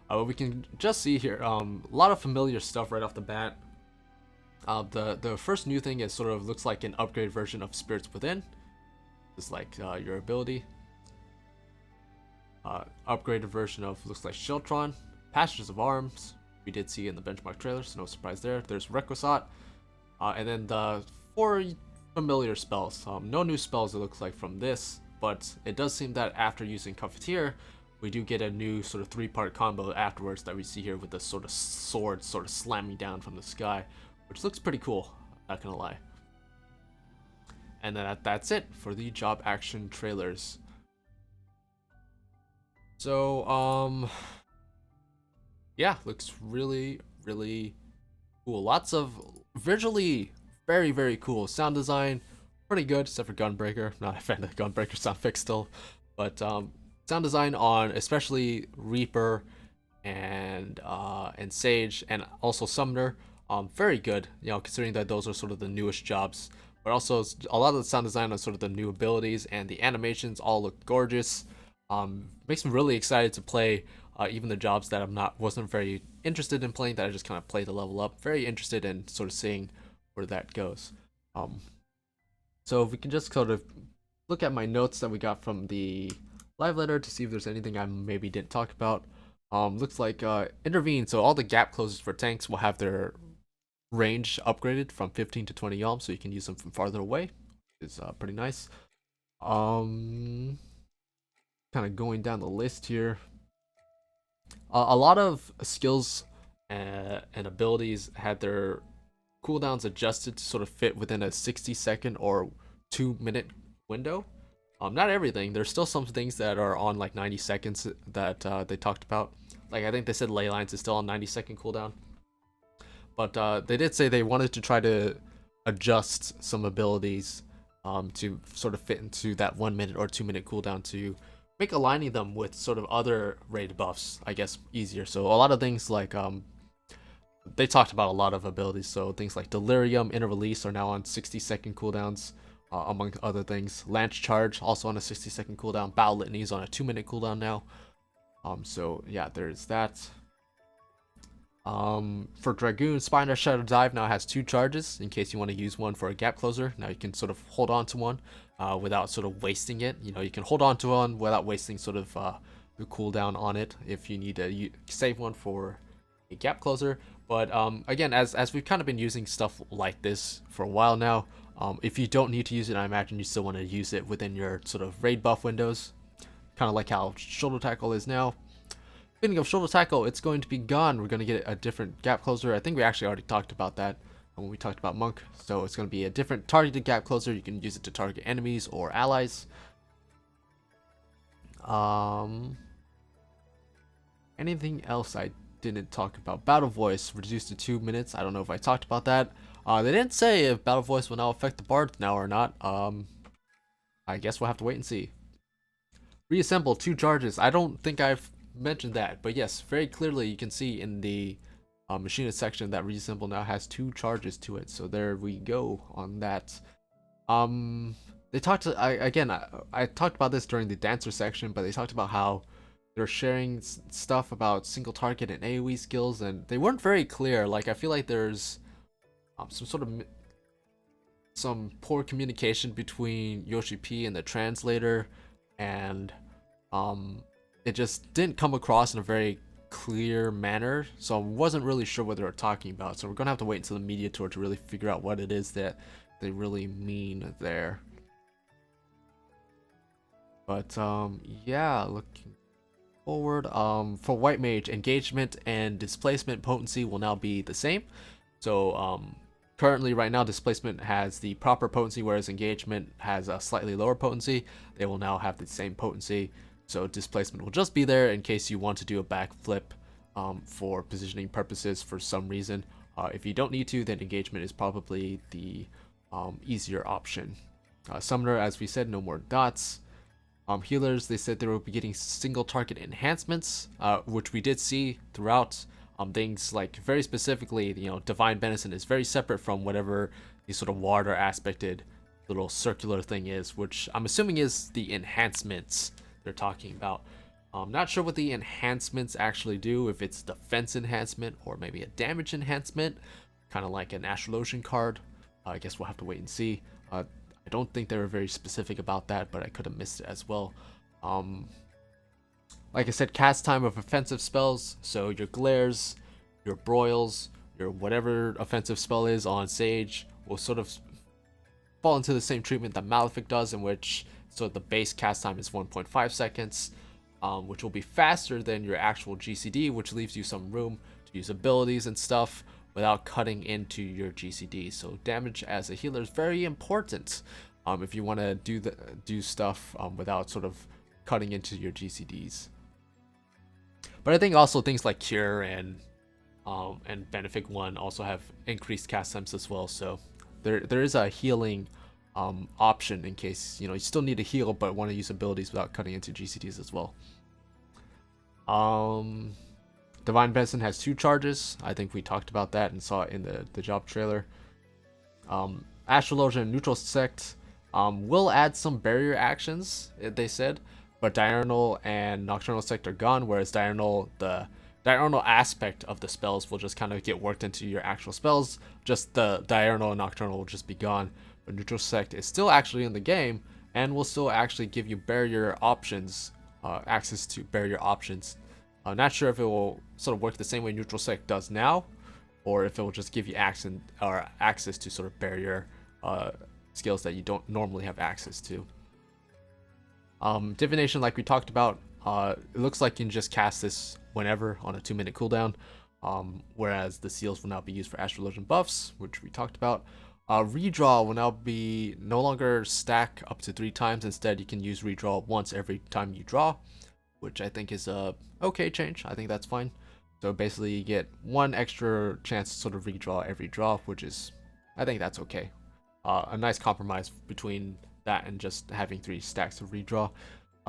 What we can just see here, a lot of familiar stuff right off the bat. The first new thing is sort of looks like an upgraded version of Spirits Within. It's like your ability. Upgraded version of looks like Sheltron. Pastures of Arms, we did see in the benchmark trailer, so no surprise there. There's Requisite. And then the 4 familiar spells. No new spells it looks like from this, but it does seem that after using Confiteer, we do get a new sort of 3-part combo afterwards that we see here with the sort of sword sort of slamming down from the sky, which looks pretty cool, not gonna lie. And then that's it for the job action trailers. So, yeah, looks really, really cool. Lots of visually very, very cool. Sound design, pretty good, except for Gunbreaker. Not a fan of the Gunbreaker sound fix still. But sound design on especially Reaper and Sage and also Summoner, very good, you know, considering that those are sort of the newest jobs. But also a lot of the sound design on sort of the new abilities, and the animations all look gorgeous. Makes me really excited to play even the jobs that wasn't very interested in playing, that I just kind of play to level up. Very interested in sort of seeing where that goes. So if we can just sort of look at my notes that we got from the live letter to see if there's anything I maybe didn't talk about. Looks like intervene. So all the gap closers for tanks will have their range upgraded from 15 to 20 yalm, so you can use them from farther away. It's pretty nice. Kind of going down the list here. A lot of skills and abilities had their cooldowns adjusted to sort of fit within a 60-second or 2-minute window. Not everything. There's still some things that are on like 90 seconds that they talked about. Like I think they said ley lines is still on 90-second cooldown. But they did say they wanted to try to adjust some abilities to sort of fit into that 1 minute or 2-minute cooldown to make aligning them with sort of other raid buffs, I guess, easier. So a lot of things like they talked about a lot of abilities. So things like Delirium, Inner Release are now on 60-second cooldowns, among other things. Lance Charge also on a 60-second cooldown. Battle Litany is on a 2-minute cooldown now. So yeah, there's that. For Dragoon, Spiner Shadow Dive now has 2 charges in case you want to use one for a gap closer. Now you can sort of hold on to one without sort of wasting it. You know, you can hold on to one without wasting sort of the cooldown on it if you need to save one for a gap closer. But again, as we've kind of been using stuff like this for a while now, if you don't need to use it, I imagine you still want to use it within your sort of raid buff windows. Kind of like how Shoulder Tackle is now. Speaking of Shoulder Tackle, it's going to be gone. We're going to get a different gap closer. I think we actually already talked about that when we talked about Monk. So it's going to be a different targeted gap closer. You can use it to target enemies or allies. Anything else I didn't talk about? Battle Voice reduced to 2 minutes. I don't know if I talked about that. They didn't say if Battle Voice will now affect the Bard now or not. I guess we'll have to wait and see. Reassemble 2 charges. I don't think I've mentioned that, but yes, very clearly you can see in the Machinist section that Reassemble now has 2 charges to it. So there we go on that. They talked to, I talked about this during the Dancer section, but they talked about how they're sharing stuff about single target and AoE skills, and they weren't very clear. Like I feel like there's some sort of some poor communication between Yoshi P and the translator, and it just didn't come across in a very clear manner, so I wasn't really sure what they were talking about. So we're gonna have to wait until the media tour to really figure out what it is that they really mean there. But yeah, looking forward, for White Mage, engagement and displacement potency will now be the same. So currently right now displacement has the proper potency, whereas engagement has a slightly lower potency. They will now have the same potency. So displacement will just be there in case you want to do a backflip for positioning purposes for some reason. If you don't need to, then engagement is probably the easier option. Summoner, as we said, no more dots. Healers, they said they will be getting single target enhancements, which we did see throughout. Things like very specifically, you know, Divine Benison is very separate from whatever the sort of water aspected little circular thing is, which I'm assuming is the enhancements they're talking about. Not sure what the enhancements actually do, if it's defense enhancement or maybe a damage enhancement, kind of like an Astrologian card. I guess we'll have to wait and see. I don't think they were very specific about that, but I could have missed it as well. Like I said, cast time of offensive spells, so your glares, your broils, your whatever offensive spell is on Sage will sort of fall into the same treatment that Malefic does, in which so the base cast time is 1.5 seconds, which will be faster than your actual GCD, which leaves you some room to use abilities and stuff without cutting into your GCD. So damage as a healer is very important if you want to do stuff without sort of cutting into your GCDs. But I think also things like Cure and Benefic 1 also have increased cast times as well. So there is a healing option in case you still need to heal but want to use abilities without cutting into GCDs as well. Divine Benson has 2 charges. I think we talked about that and saw it in the job trailer. Astrologian and Neutral Sect will add some barrier actions, they said, but Diurnal and Nocturnal Sect are gone, whereas the diurnal aspect of the spells will just kind of get worked into your actual spells. Just the diurnal and nocturnal will just be gone. But but neutral sect is still actually in the game and will still actually give you barrier options, access to barrier options. I'm not sure if it will sort of work the same way neutral sect does now, or if it will just give you access to sort of barrier skills that you don't normally have access to. Divination, like we talked about, it looks like you can just cast this whenever on a 2-minute cooldown, whereas the seals will now be used for Astrologian buffs, which we talked about. Redraw will now be no longer stack up to 3 times. Instead, you can use redraw once every time you draw, which I think is a okay change. I think that's fine. So basically, you get 1 extra chance to sort of redraw every draw, which is, I think that's okay. A nice compromise between that and just having 3 stacks of redraw.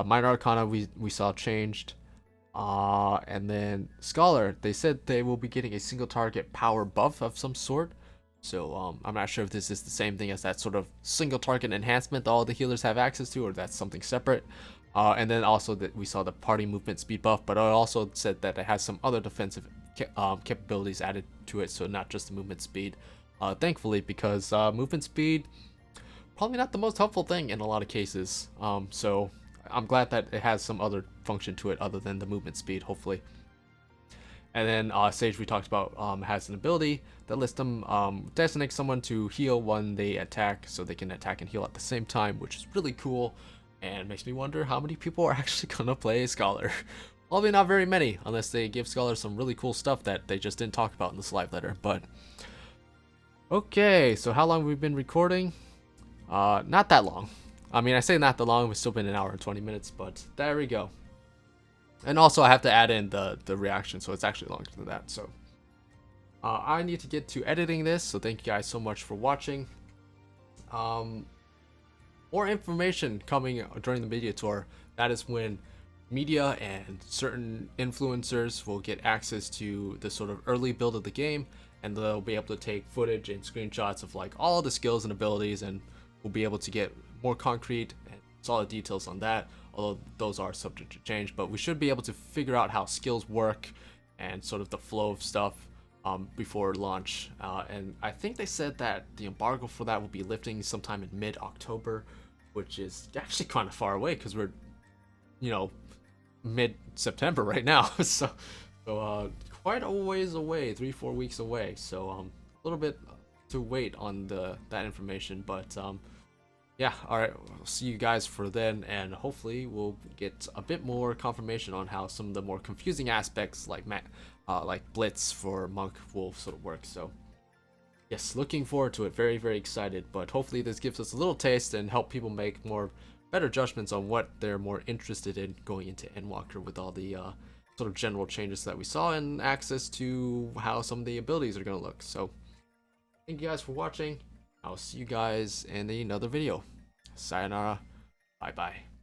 Minor Arcana we saw changed. And then Scholar, they said they will be getting a single target power buff of some sort. So I'm not sure if this is the same thing as that sort of single target enhancement that all the healers have access to, or that's something separate. And then also that we saw the party movement speed buff, but it also said that it has some other defensive capabilities added to it, so not just the movement speed. Thankfully, because movement speed probably not the most helpful thing in a lot of cases. So I'm glad that it has some other function to it other than the movement speed, hopefully. And then Sage, we talked about, has an ability that lets them designate someone to heal when they attack, so they can attack and heal at the same time, which is really cool, and makes me wonder how many people are actually gonna play Scholar. Probably not very many, unless they give Scholar some really cool stuff that they just didn't talk about in this live letter. But okay, so how long have we been recording? Not that long. I mean, I say not that long, we've still been an hour and 20 minutes, but there we go. And also I have to add in the reaction, so it's actually longer than that. So I need to get to editing this, so thank you guys so much for watching. More information coming during the media tour. That is when media and certain influencers will get access to the sort of early build of the game, and they'll be able to take footage and screenshots of like all the skills and abilities, and we'll be able to get more concrete and solid details on that, although those are subject to change. But we should be able to figure out how skills work and sort of the flow of stuff before launch. And I think they said that the embargo for that will be lifting sometime in mid-October, which is actually kind of far away because we're, you know, mid-September right now. so quite a ways away, 3-4 weeks away. So a little bit to wait on that information, but yeah, alright, I'll see you guys for then, and hopefully we'll get a bit more confirmation on how some of the more confusing aspects like Blitz for Monk will sort of work. So yes, looking forward to it, very, very excited, but hopefully this gives us a little taste and help people make better judgments on what they're more interested in going into Endwalker, with all the sort of general changes that we saw and access to how some of the abilities are going to look. So thank you guys for watching. I'll see you guys in another video. Sayonara. Bye bye.